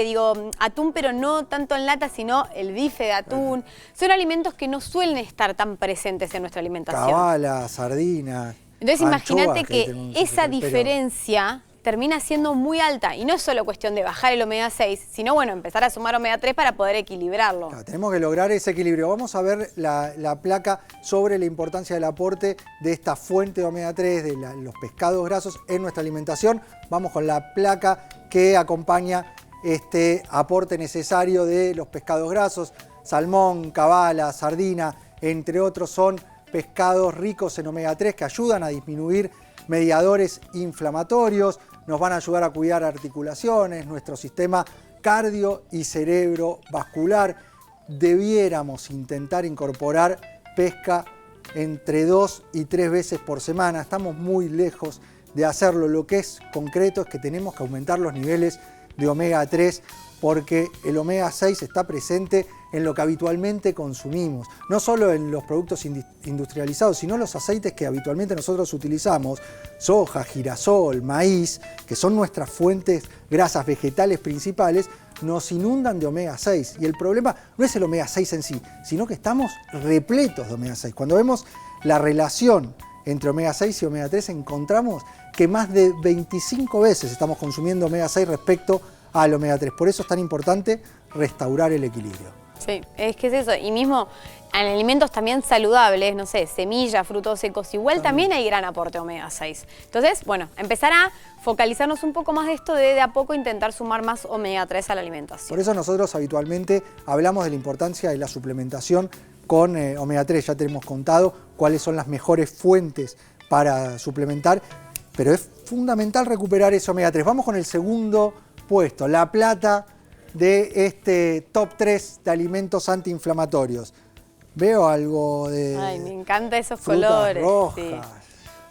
atún, pero no tanto en lata, sino el bife de atún. Son alimentos que no suelen estar tan presentes en nuestra alimentación. Cabala, sardina. Entonces imagínate que esa diferencia termina siendo muy alta y no es solo cuestión de bajar el omega 6, sino bueno, empezar a sumar omega 3 para poder equilibrarlo. Claro, tenemos que lograr ese equilibrio. Vamos a ver la placa sobre la importancia del aporte de esta fuente de omega 3, de los pescados grasos en nuestra alimentación. Vamos con la placa que acompaña este aporte necesario de los pescados grasos. Salmón, cabala, sardina, entre otros, son pescados ricos en omega 3 que ayudan a disminuir mediadores inflamatorios, nos van a ayudar a cuidar articulaciones, nuestro sistema cardio y cerebrovascular. debiéramos intentar incorporar pesca entre 2 y 3 veces por semana. Estamos muy lejos de hacerlo. Lo que es concreto es que tenemos que aumentar los niveles de omega 3 porque el omega 6 está presente en lo que habitualmente consumimos, no solo en los productos industrializados, sino los aceites que habitualmente nosotros utilizamos, soja, girasol, maíz, que son nuestras fuentes grasas vegetales principales, nos inundan de omega 6. Y el problema no es el omega 6 en sí, sino que estamos repletos de omega 6. Cuando vemos la relación entre omega 6 y omega 3, encontramos que más de 25 veces estamos consumiendo omega 6 respecto al omega 3. Por eso es tan importante restaurar el equilibrio. Sí, es que es eso. Y mismo en alimentos también saludables, no sé, semillas, frutos secos, igual también hay gran aporte de omega 6. Entonces, bueno, empezar a focalizarnos un poco más de esto de a poco intentar sumar más omega 3 a la alimentación. Por eso nosotros habitualmente hablamos de la importancia de la suplementación con omega 3. Ya te hemos contado cuáles son las mejores fuentes para suplementar, pero es fundamental recuperar ese omega 3. Vamos con el segundo puesto, la plata de este top 3 de alimentos antiinflamatorios. Veo algo de... Ay, me encantan esos frutas colores. rojas. Sí.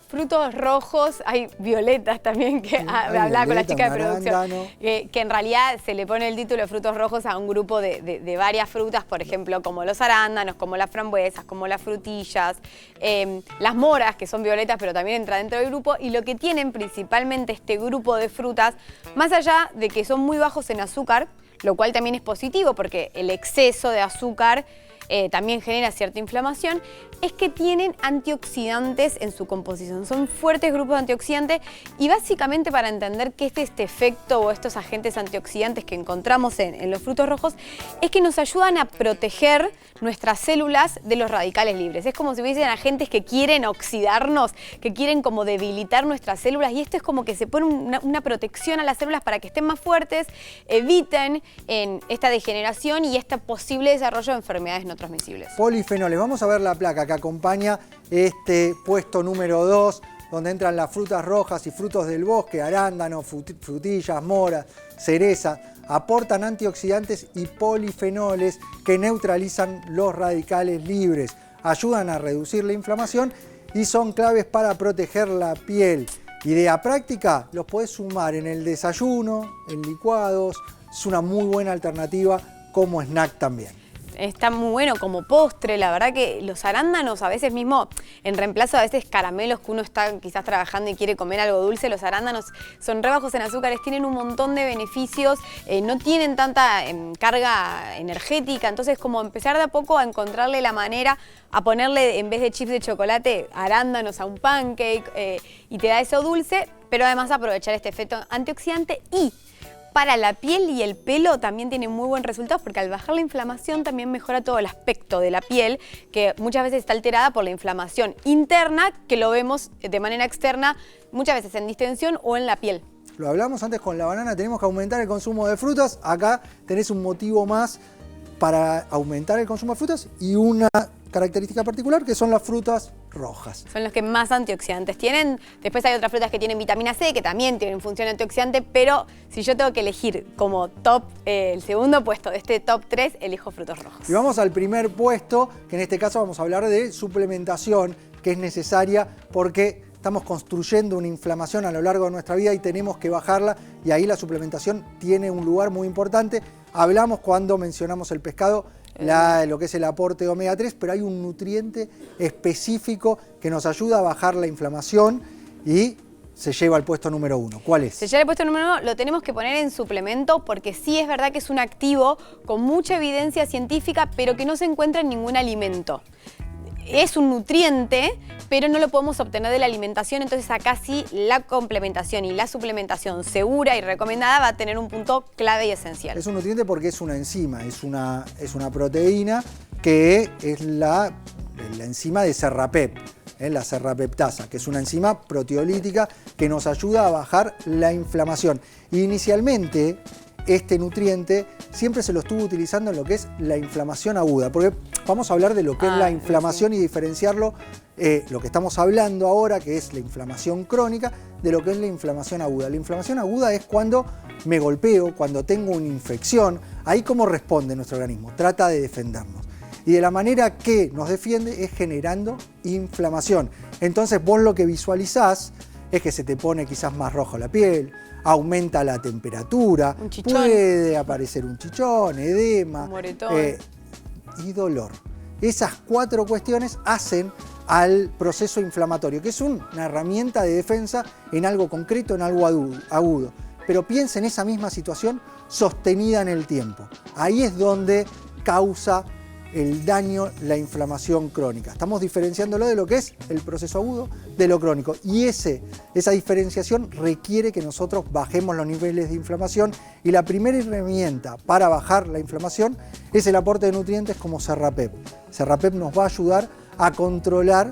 Frutos rojos, hay violetas también, que hablaba con la chica de producción, que en realidad se le pone el título de frutos rojos a un grupo de varias frutas, por ejemplo, como los arándanos, como las frambuesas, como las frutillas, las moras, que son violetas, pero también entra dentro del grupo, y lo que tienen principalmente este grupo de frutas, más allá de que son muy bajos en azúcar, lo cual también es positivo porque el exceso de azúcar también genera cierta inflamación, es que tienen antioxidantes en su composición. Son fuertes grupos de antioxidantes y básicamente para entender qué es este efecto o estos agentes antioxidantes que encontramos en los frutos rojos es que nos ayudan a proteger nuestras células de los radicales libres. Es como si hubiesen agentes que quieren oxidarnos, que quieren como debilitar nuestras células y esto es como que se pone una protección a las células para que estén más fuertes, eviten esta degeneración y este posible desarrollo de enfermedades no transmisibles. Polifenoles. Vamos a ver la placa que acompaña este puesto número 2, donde entran las frutas rojas y frutos del bosque, arándanos, frutillas, moras, cereza. Aportan antioxidantes y polifenoles que neutralizan los radicales libres, ayudan a reducir la inflamación y son claves para proteger la piel. Idea práctica, los podés sumar en el desayuno, en licuados, es una muy buena alternativa como snack también. Está muy bueno como postre, la verdad que los arándanos a veces mismo, en reemplazo a veces caramelos que uno está quizás trabajando y quiere comer algo dulce, los arándanos son re bajos en azúcares, tienen un montón de beneficios, no tienen tanta carga energética, entonces como empezar de a poco a encontrarle la manera a ponerle en vez de chips de chocolate arándanos a un pancake y te da eso dulce, pero además aprovechar este efecto antioxidante y para la piel y el pelo también tiene muy buen resultado porque al bajar la inflamación también mejora todo el aspecto de la piel que muchas veces está alterada por la inflamación interna que lo vemos de manera externa muchas veces en distensión o en la piel. Lo hablamos antes con la banana, tenemos que aumentar el consumo de frutas. Acá tenés un motivo más para aumentar el consumo de frutas y una característica particular que son las frutas rojas. Son los que más antioxidantes tienen. Después hay otras frutas que tienen vitamina C, que también tienen función antioxidante, pero si yo tengo que elegir como top, el segundo puesto de este top 3, elijo frutos rojos. Y vamos al primer puesto, que en este caso vamos a hablar de suplementación, que es necesaria porque estamos construyendo una inflamación a lo largo de nuestra vida y tenemos que bajarla, y ahí la suplementación tiene un lugar muy importante. Hablamos cuando mencionamos el pescado, lo que es el aporte de omega 3, pero hay un nutriente específico que nos ayuda a bajar la inflamación y se lleva al puesto número 1. ¿Cuál es? Se lleva al puesto número 1, lo tenemos que poner en suplemento porque sí es verdad que es un activo con mucha evidencia científica, pero que no se encuentra en ningún alimento. Es un nutriente, pero no lo podemos obtener de la alimentación, entonces acá sí la complementación y la suplementación segura y recomendada va a tener un punto clave y esencial. Es un nutriente porque es una enzima, es una proteína que es la enzima de Serrapep, la serrapeptasa, que es una enzima proteolítica que nos ayuda a bajar la inflamación. Inicialmente, este nutriente siempre se lo estuvo utilizando en lo que es la inflamación aguda, porque vamos a hablar de lo que es la inflamación y diferenciarlo, lo que estamos hablando ahora, que es la inflamación crónica, de lo que es la inflamación aguda. La inflamación aguda es cuando me golpeo, cuando tengo una infección. Ahí cómo responde nuestro organismo, trata de defendernos. Y de la manera que nos defiende es generando inflamación. Entonces vos lo que visualizás es que se te pone quizás más roja la piel, aumenta la temperatura, puede aparecer un chichón, edema, un moretón. Y dolor. Esas 4 cuestiones hacen al proceso inflamatorio, que es una herramienta de defensa en algo concreto, en algo agudo. Pero piensa en esa misma situación sostenida en el tiempo. Ahí es donde causa el daño, la inflamación crónica. Estamos diferenciándolo de lo que es el proceso agudo de lo crónico. Y esa diferenciación requiere que nosotros bajemos los niveles de inflamación. Y la primera herramienta para bajar la inflamación es el aporte de nutrientes como Serrapep. Serrapep nos va a ayudar a controlar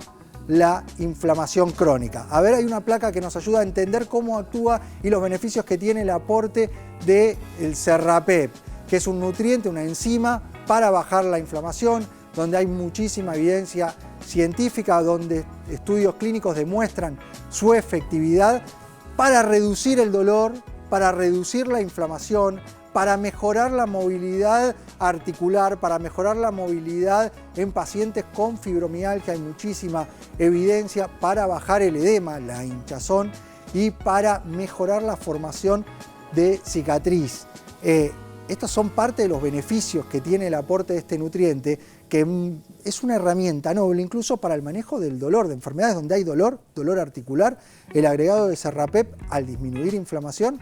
la inflamación crónica. A ver, hay una placa que nos ayuda a entender cómo actúa y los beneficios que tiene el aporte del Serrapep, que es un nutriente, una enzima para bajar la inflamación, donde hay muchísima evidencia científica, donde estudios clínicos demuestran su efectividad para reducir el dolor, para reducir la inflamación, para mejorar la movilidad articular, para mejorar la movilidad en pacientes con fibromialgia. Hay muchísima evidencia para bajar el edema, la hinchazón, y para mejorar la formación de cicatriz. Estos son parte de los beneficios que tiene el aporte de este nutriente, que es una herramienta noble incluso para el manejo del dolor, de enfermedades donde hay dolor articular. El agregado de Serrapep, al disminuir inflamación,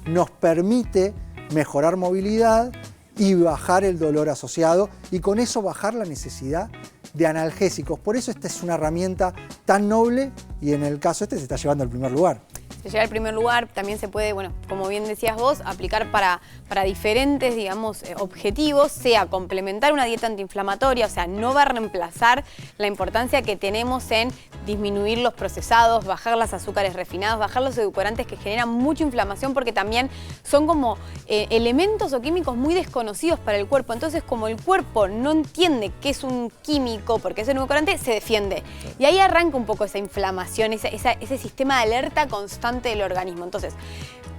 nos permite mejorar movilidad y bajar el dolor asociado, y con eso bajar la necesidad de analgésicos. Por eso esta es una herramienta tan noble, y en el caso se está llevando al primer lugar. Se llega al primer lugar, también se puede, bueno, como bien decías vos, aplicar para diferentes, digamos, objetivos, sea complementar una dieta antiinflamatoria, o sea, no va a reemplazar la importancia que tenemos en disminuir los procesados, bajar los azúcares refinados, bajar los edulcorantes que generan mucha inflamación, porque también son como elementos o químicos muy desconocidos para el cuerpo. Entonces, como el cuerpo no entiende qué es un químico, porque es un edulcorante, se defiende. Y ahí arranca un poco esa inflamación, ese sistema de alerta constante del organismo. Entonces,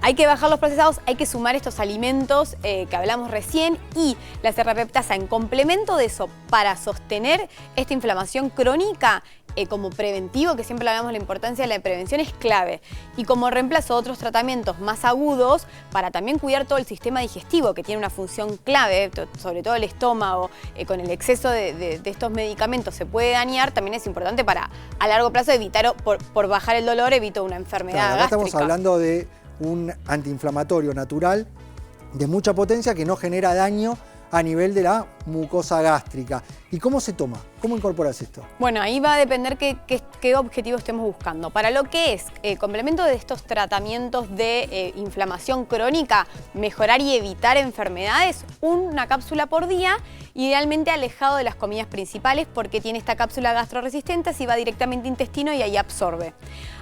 hay que bajar los procesados, hay que sumar estos alimentos que hablamos recién, y la serrapeptasa en complemento de eso para sostener esta inflamación crónica como preventivo, que siempre hablamos de la importancia de la prevención, es clave. Y como reemplazo otros tratamientos más agudos para también cuidar todo el sistema digestivo, que tiene una función clave, sobre todo el estómago, con el exceso de estos medicamentos se puede dañar, también es importante para a largo plazo evitar, por bajar el dolor, evito una enfermedad gástrica. Estamos hablando de un antiinflamatorio natural de mucha potencia que no genera daño a nivel de la mucosa gástrica. ¿Y cómo se toma? ¿Cómo incorporas esto? Bueno, ahí va a depender qué objetivo estemos buscando. Para lo que es complemento de estos tratamientos de inflamación crónica, mejorar y evitar enfermedades, una cápsula por día, idealmente alejado de las comidas principales, porque tiene esta cápsula gastroresistente, así va directamente al intestino y ahí absorbe.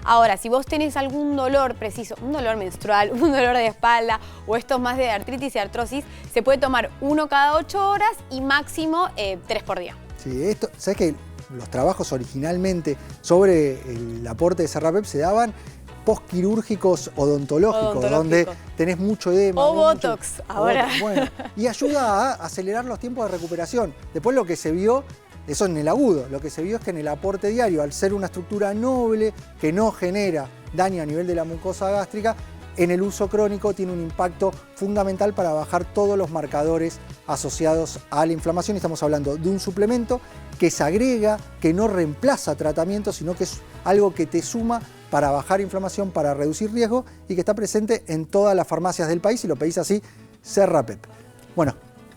Ahora, si vos tenés algún dolor preciso, un dolor menstrual, un dolor de espalda o estos más de artritis y artrosis, se puede tomar 1 cada 8 horas y máximo 3 por día. Sí, ¿sabes qué? Los trabajos originalmente sobre el aporte de Serrapep se daban postquirúrgicos odontológicos, donde tenés mucho edema. O Botox, ahora. Bueno, y ayuda a acelerar los tiempos de recuperación. Después lo que se vio, eso en el agudo, lo que se vio es que en el aporte diario, al ser una estructura noble que no genera daño a nivel de la mucosa gástrica, en el uso crónico tiene un impacto fundamental para bajar todos los marcadores asociados a la inflamación. Estamos hablando de un suplemento que se agrega, que no reemplaza tratamiento, sino que es algo que te suma para bajar inflamación, para reducir riesgo, y que está presente en todas las farmacias del país, y lo pedís así, Serrapep. Bueno,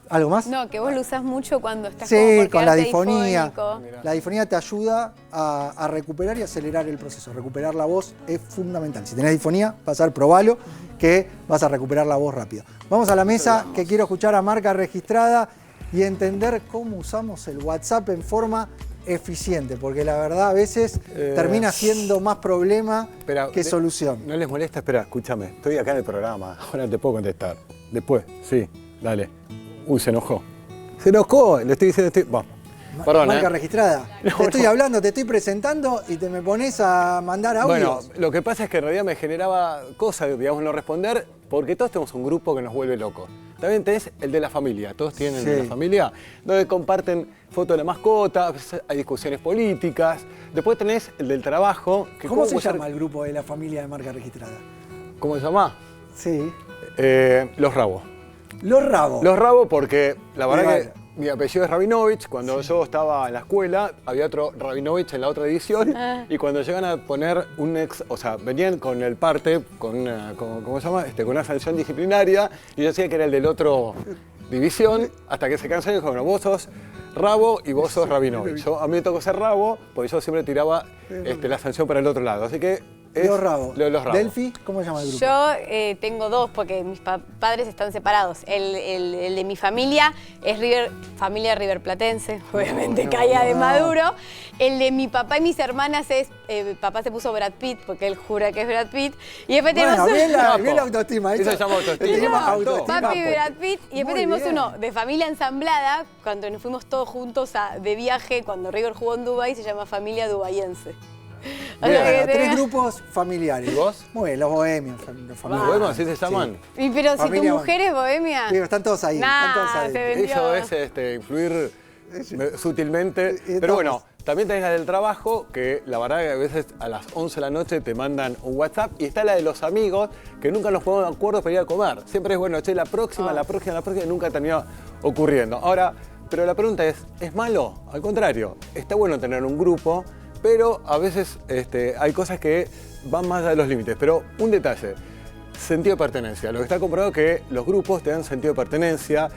¿algo más? No, que vos lo usás mucho cuando estás con la disfonía. Difónico. La disfonía te ayuda a recuperar y acelerar el proceso. Recuperar la voz es fundamental. Si tenés disfonía, probalo, que vas a recuperar la voz rápido. Vamos a la mesa, que quiero escuchar a marca registrada y entender cómo usamos el WhatsApp en forma eficiente, porque la verdad a veces termina siendo más problema que solución. ¿No les molesta? Espera, escúchame, estoy acá en el programa, ahora te puedo contestar. Después, sí, dale. Uy, se enojó. Se enojó, le estoy diciendo, Vamos. Perdón, Marca registrada. No, te estoy no. hablando, te estoy presentando y te me pones a mandar Bueno, audios. lo que pasa es que en realidad me generaba cosas, digamos, no responder, porque todos tenemos un grupo que nos vuelve locos. También tenés el de la familia, todos tienen el de la familia, donde comparten fotos de la mascota, a veces hay discusiones políticas. Después tenés el del trabajo. Que ¿Cómo se puede ser- llama el grupo de la familia de marca registrada? ¿Cómo se llama? Sí. Los Rabos. Los Rabos. Los Rabos porque la verdad Bueno. que mi apellido es Rabinovich. Cuando yo estaba en la escuela había otro Rabinovich en la otra edición y cuando llegan a poner o sea, venían con el parte, con una, ¿cómo se llama? Con una sanción disciplinaria y yo decía que era el del otro división hasta que se cansaron y dijeron, bueno, vos sos Rabo y vos sos Rabinovich. A mí me tocó ser Rabo porque yo siempre tiraba la sanción para el otro lado. Así que es Los Rabos. lo de los Rabos. Delphi, ¿cómo se llama el grupo? Yo tengo dos porque mis padres están separados. El de mi familia es familia riverplatense, obviamente caía de Maduro. El de mi papá y mis hermanas es, papá se puso Brad Pitt porque él jura que es Brad Pitt. Y después Bueno, tenemos bien la autoestima. Eso se llama autoestima. Se llama No, autoestima. papi y Brad Pitt. Y después Muy tenemos bien. uno de familia ensamblada, cuando nos fuimos todos juntos de viaje, cuando River jugó en Dubái, se llama familia dubayense. O sea que Bueno, tres tenemos- grupos familiares. ¿Y vos? Muy bien, los bohemios. Los ¿Los familiares. Bohemios así se llaman? Y pero si tu Familia- mujer es bohemia. Sí, están todos ahí. Nah, están todos ahí. se ve. Eso es influir sutilmente. Y Pero bueno, también tenés la del trabajo, que la verdad que a veces a las 11 de la noche te mandan un WhatsApp. Y está la de los amigos, que nunca nos ponemos de acuerdo para ir a comer. Siempre es bueno, che, la próxima, y nunca termina ocurriendo. Ahora, pero la pregunta ¿es malo? Al contrario, está bueno tener un grupo, pero a veces hay cosas que van más allá de los límites. Pero un detalle. Sentido de pertenencia. Lo que está comprobado es que los grupos te dan sentido de pertenencia.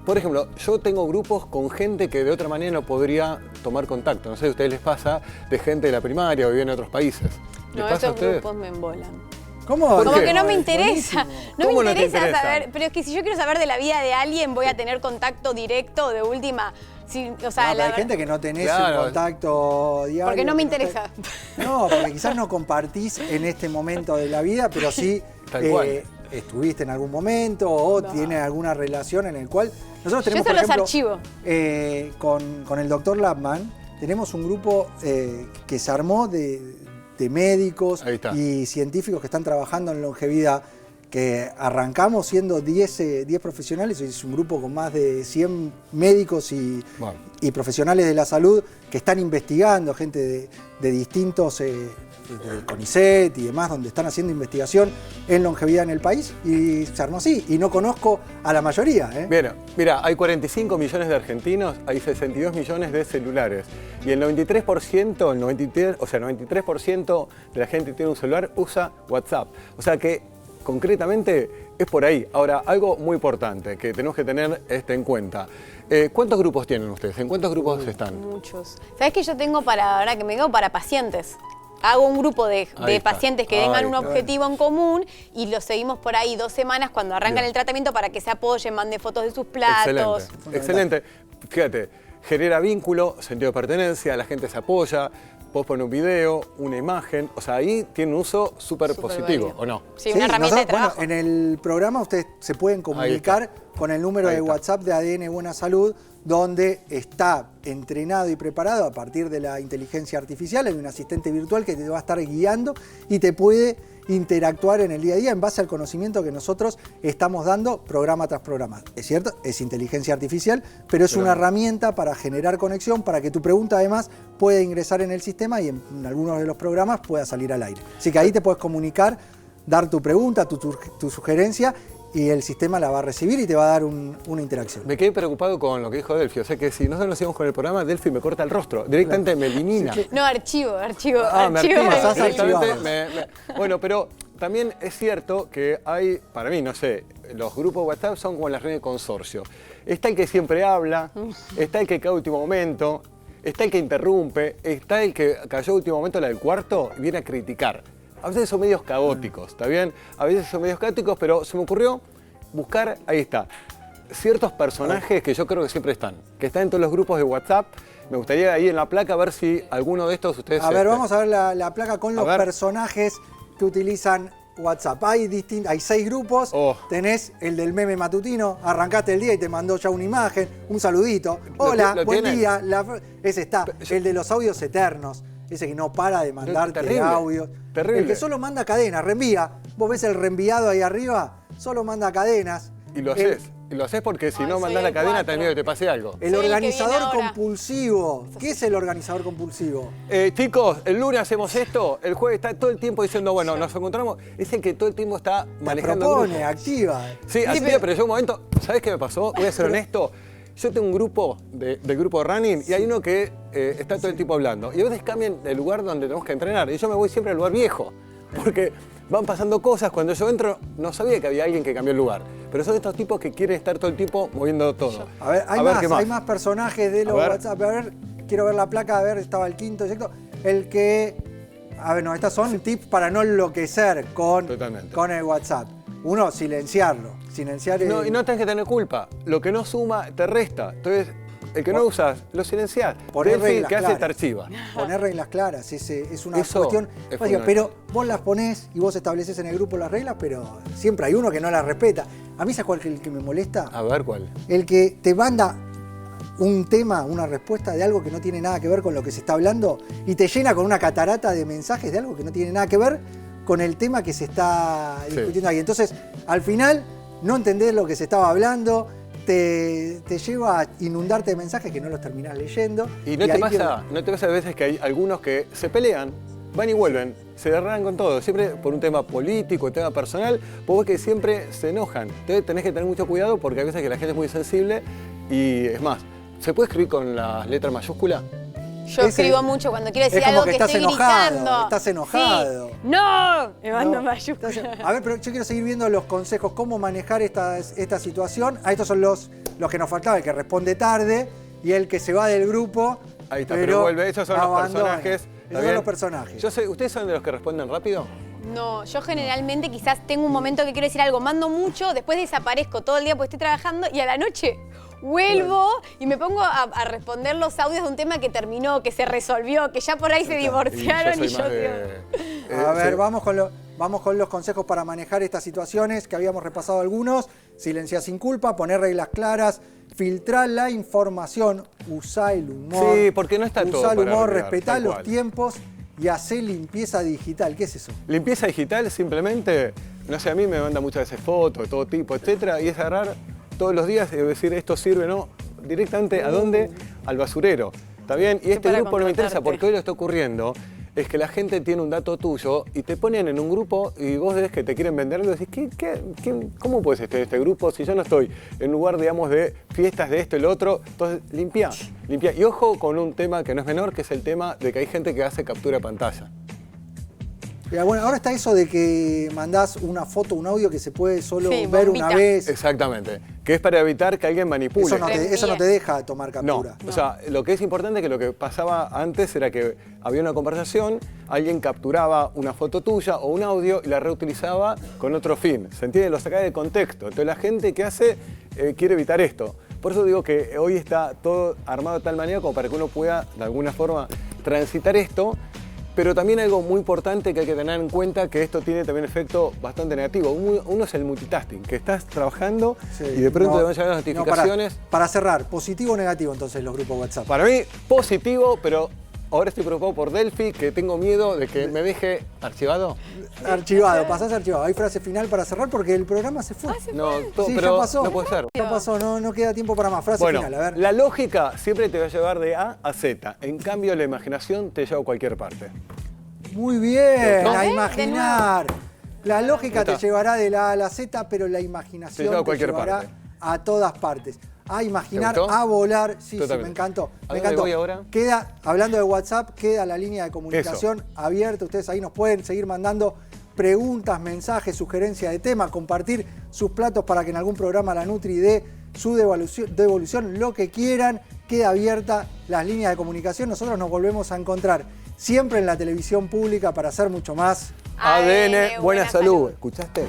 Por ejemplo, yo tengo grupos con gente que de otra manera no podría tomar contacto. No sé si a ustedes les pasa de gente de la primaria o vive en otros países. ¿Les No, pasa a esos ustedes? grupos me embolan. ¿Cómo? ¿Por Como qué? que no me Es interesa. buenísimo. No ¿Cómo me no te interesa interesa? saber. Pero es que si yo quiero saber de la vida de alguien, voy a tener contacto directo de última. Si, o sea, No, pero hay gente que no tenés Claro. un contacto diario. porque no me que interesa. No, porque quizás no compartís en este momento de la vida, pero sí Tal cual. estuviste en algún momento o tienes alguna relación en el cual... Nosotros Yo tenemos, eso por los ejemplo, archivo. con el doctor Lapman, tenemos un grupo que se armó de médicos Ahí está. y científicos que están trabajando en longevidad, que arrancamos siendo 10 profesionales, es un grupo con más de 100 médicos Bueno. y profesionales de la salud que están investigando, gente de distintos, del CONICET y demás, donde están haciendo investigación en longevidad en el país, y se armó así, y no conozco a la mayoría. Bien, mira, hay 45 millones de argentinos, hay 62 millones de celulares. Y el 93%, 93% de la gente que tiene un celular usa WhatsApp. O sea que concretamente es por ahí. Ahora, algo muy importante que tenemos que tener en cuenta. ¿Cuántos grupos tienen ustedes? ¿En cuántos grupos están? Muchos. ¿Sabes que yo tengo ahora que me quedo para pacientes? Hago un grupo de Ahí está. pacientes que Ahí tengan un está. objetivo en común y los seguimos por ahí 2 semanas cuando arrancan Bien. el tratamiento para que se apoyen, manden fotos de sus platos. Excelente, excelente. Fíjate, genera vínculo, sentido de pertenencia, la gente se apoya, vos pones un video, una imagen, o sea, ahí tiene un uso súper positivo, válido. ¿o no? Sí, una herramienta de trabajo. Bueno, en el programa ustedes se pueden comunicar con el número Ahí de está. WhatsApp de ADN Buena Salud, donde está entrenado y preparado a partir de la inteligencia artificial. Hay un asistente virtual que te va a estar guiando y te puede interactuar en el día a día en base al conocimiento que nosotros estamos dando programa tras programa. Es cierto, es inteligencia artificial, pero es una herramienta para generar conexión, para que tu pregunta además pueda ingresar en el sistema y en algunos de los programas pueda salir al aire. Así que ahí te puedes comunicar, dar tu pregunta, tu sugerencia, y el sistema la va a recibir y te va a dar una interacción. Me quedé preocupado con lo que dijo Delphi, o sea que si nosotros nos íbamos con el programa, Delphi me corta el rostro, directamente me elimina. No, archivo. Me archivo. archiva, Pasás directamente archivado. Bueno, pero también es cierto que hay, para mí, no sé, los grupos de WhatsApp son como las redes de consorcio. Está el que siempre habla, está el que cae a último momento, está el que interrumpe, está el que cayó a último momento, la del cuarto, y viene a criticar. A veces son medios caóticos, ¿está bien? A veces son medios caóticos, pero se me ocurrió buscar, ahí está, ciertos personajes que yo creo que siempre están en todos los grupos de WhatsApp. Me gustaría ahí en la placa ver si alguno de estos ustedes... A ver, vamos a ver la placa con A los ver. personajes que utilizan WhatsApp. Hay 6 grupos. Tenés el del meme matutino. Arrancaste el día y te mandó ya una imagen, un saludito. Hola, buen día. Ese está. El de los audios eternos. Ese que no para de mandarte audios. Terrible. El que solo manda cadenas, reenvía. Vos ves el reenviado ahí arriba, solo manda cadenas. Y lo haces. Y lo haces porque si no mandás la cadena, también te pase algo. El organizador compulsivo. ¿Qué es el organizador compulsivo? Chicos, el lunes hacemos esto, el jueves está todo el tiempo diciendo, bueno, nos encontramos. Es el que todo el tiempo está manejando. Propone, activa. Sí, activa, pero yo un momento, ¿sabés qué me pasó? Voy a ser honesto. Yo tengo un grupo del grupo de running y hay uno que está todo el tiempo hablando. Y a veces cambian el lugar donde tenemos que entrenar. Y yo me voy siempre al lugar viejo. Porque van pasando cosas. Cuando yo entro, no sabía que había alguien que cambió el lugar. Pero son estos tipos que quieren estar todo el tiempo moviendo todo. A ver, hay más personajes de los WhatsApp. A ver, quiero ver la placa. A ver, estaba el quinto, exacto. El que... A ver, no, estas son tips para no enloquecer con el WhatsApp. Uno, silenciarlo. No, y no tenés que tener culpa. Lo que no suma, te resta. Entonces, el que no usas, lo silenciás. Poner reglas que hace claras. te archiva. Poner reglas claras, es una cuestión básica. Pero vos las ponés y vos estableces en el grupo las reglas, pero siempre hay uno que no las respeta. A mí, ¿sabes cuál es el que me molesta? A ver, ¿cuál? El que te manda un tema, una respuesta de algo que no tiene nada que ver con lo que se está hablando y te llena con una catarata de mensajes de algo que no tiene nada que ver con el tema que se está discutiendo ahí. Entonces, al final, no entendés lo que se estaba hablando, te lleva a inundarte de mensajes que no los terminás leyendo. ¿No te pasa a veces que hay algunos que se pelean, van y vuelven, se agarran con todo, siempre por un tema político, tema personal, vos ves que siempre se enojan? Entonces tenés que tener mucho cuidado porque hay veces que la gente es muy sensible y es más, ¿se puede escribir con las letras mayúsculas? Yo escribo mucho cuando quiero decir algo que estoy gritando. Estás enojado. Sí. ¡No! Me mando mayúsculas. A ver, pero yo quiero seguir viendo los consejos, cómo manejar esta situación. Estos son los que nos faltaban, el que responde tarde y el que se va del grupo. Ahí está, pero vuelve. Esos son los personajes. Esos son los personajes. ¿Ustedes son de los que responden rápido? No, yo generalmente quizás tengo un momento que quiero decir algo, mando mucho, después desaparezco todo el día porque estoy trabajando y a la noche vuelvo y me pongo a responder los audios de un tema que terminó, que se resolvió, que ya por ahí se divorciaron y yo A ver, vamos con los consejos para manejar estas situaciones que habíamos repasado algunos. Silenciar sin culpa, poner reglas claras, filtrar la información, usar el humor. Sí, porque no está todo. Usar el humor, respetar los tiempos y hacer limpieza digital. ¿Qué es eso? Limpieza digital simplemente, no sé, a mí me manda muchas veces fotos de todo tipo, etcétera, y es agarrar todos los días y decir esto sirve, ¿no? Directamente ¿a dónde? Al basurero. ¿Está bien? Y este grupo no me interesa porque hoy lo está ocurriendo. Es que la gente tiene un dato tuyo y te ponen en un grupo y vos ves que te quieren vender algo y decís, ¿cómo puedes estar en este grupo si yo no estoy en lugar, digamos, de fiestas de esto y lo otro? Entonces, limpia. Y ojo con un tema que no es menor, que es el tema de que hay gente que hace captura de pantalla. Pero bueno, ahora está eso de que mandás una foto, un audio que se puede solo ver una vez. Exactamente, que es para evitar que alguien manipule. Eso no te deja tomar captura. No. O sea, lo que es importante es que lo que pasaba antes era que había una conversación, alguien capturaba una foto tuya o un audio y la reutilizaba con otro fin. ¿Se entiende? Lo sacaba de contexto. Entonces la gente que hace quiere evitar esto. Por eso digo que hoy está todo armado de tal manera como para que uno pueda, de alguna forma, transitar esto. Pero también algo muy importante que hay que tener en cuenta, que esto tiene también efecto bastante negativo. Uno es el multitasking, que estás trabajando y de pronto te van a llegar las notificaciones. Para cerrar, ¿positivo o negativo entonces los grupos WhatsApp? Para mí, positivo, pero ahora estoy preocupado por Delphi, que tengo miedo de que me deje archivado. Archivado, pasás archivado. Hay frase final para cerrar porque el programa se fue. Pero ya pasó. No puede ser. Ya pasó, no queda tiempo para más. Frase final, a ver. La lógica siempre te va a llevar de A a Z. En cambio, la imaginación te lleva a cualquier parte. Muy bien, a imaginar. La lógica te llevará de la A a la Z, pero la imaginación te llevará a todas partes. A imaginar, a volar. Sí, me encantó. Me encantó. Voy ahora? Queda, hablando de WhatsApp, queda la línea de comunicación abierta. Ustedes ahí nos pueden seguir mandando preguntas, mensajes, sugerencias de tema, compartir sus platos para que en algún programa la Nutri dé su devolución, lo que quieran. Queda abierta las líneas de comunicación. Nosotros nos volvemos a encontrar siempre en la televisión pública para hacer mucho más. ADN, buena salud. ¿Escuchaste? ADN,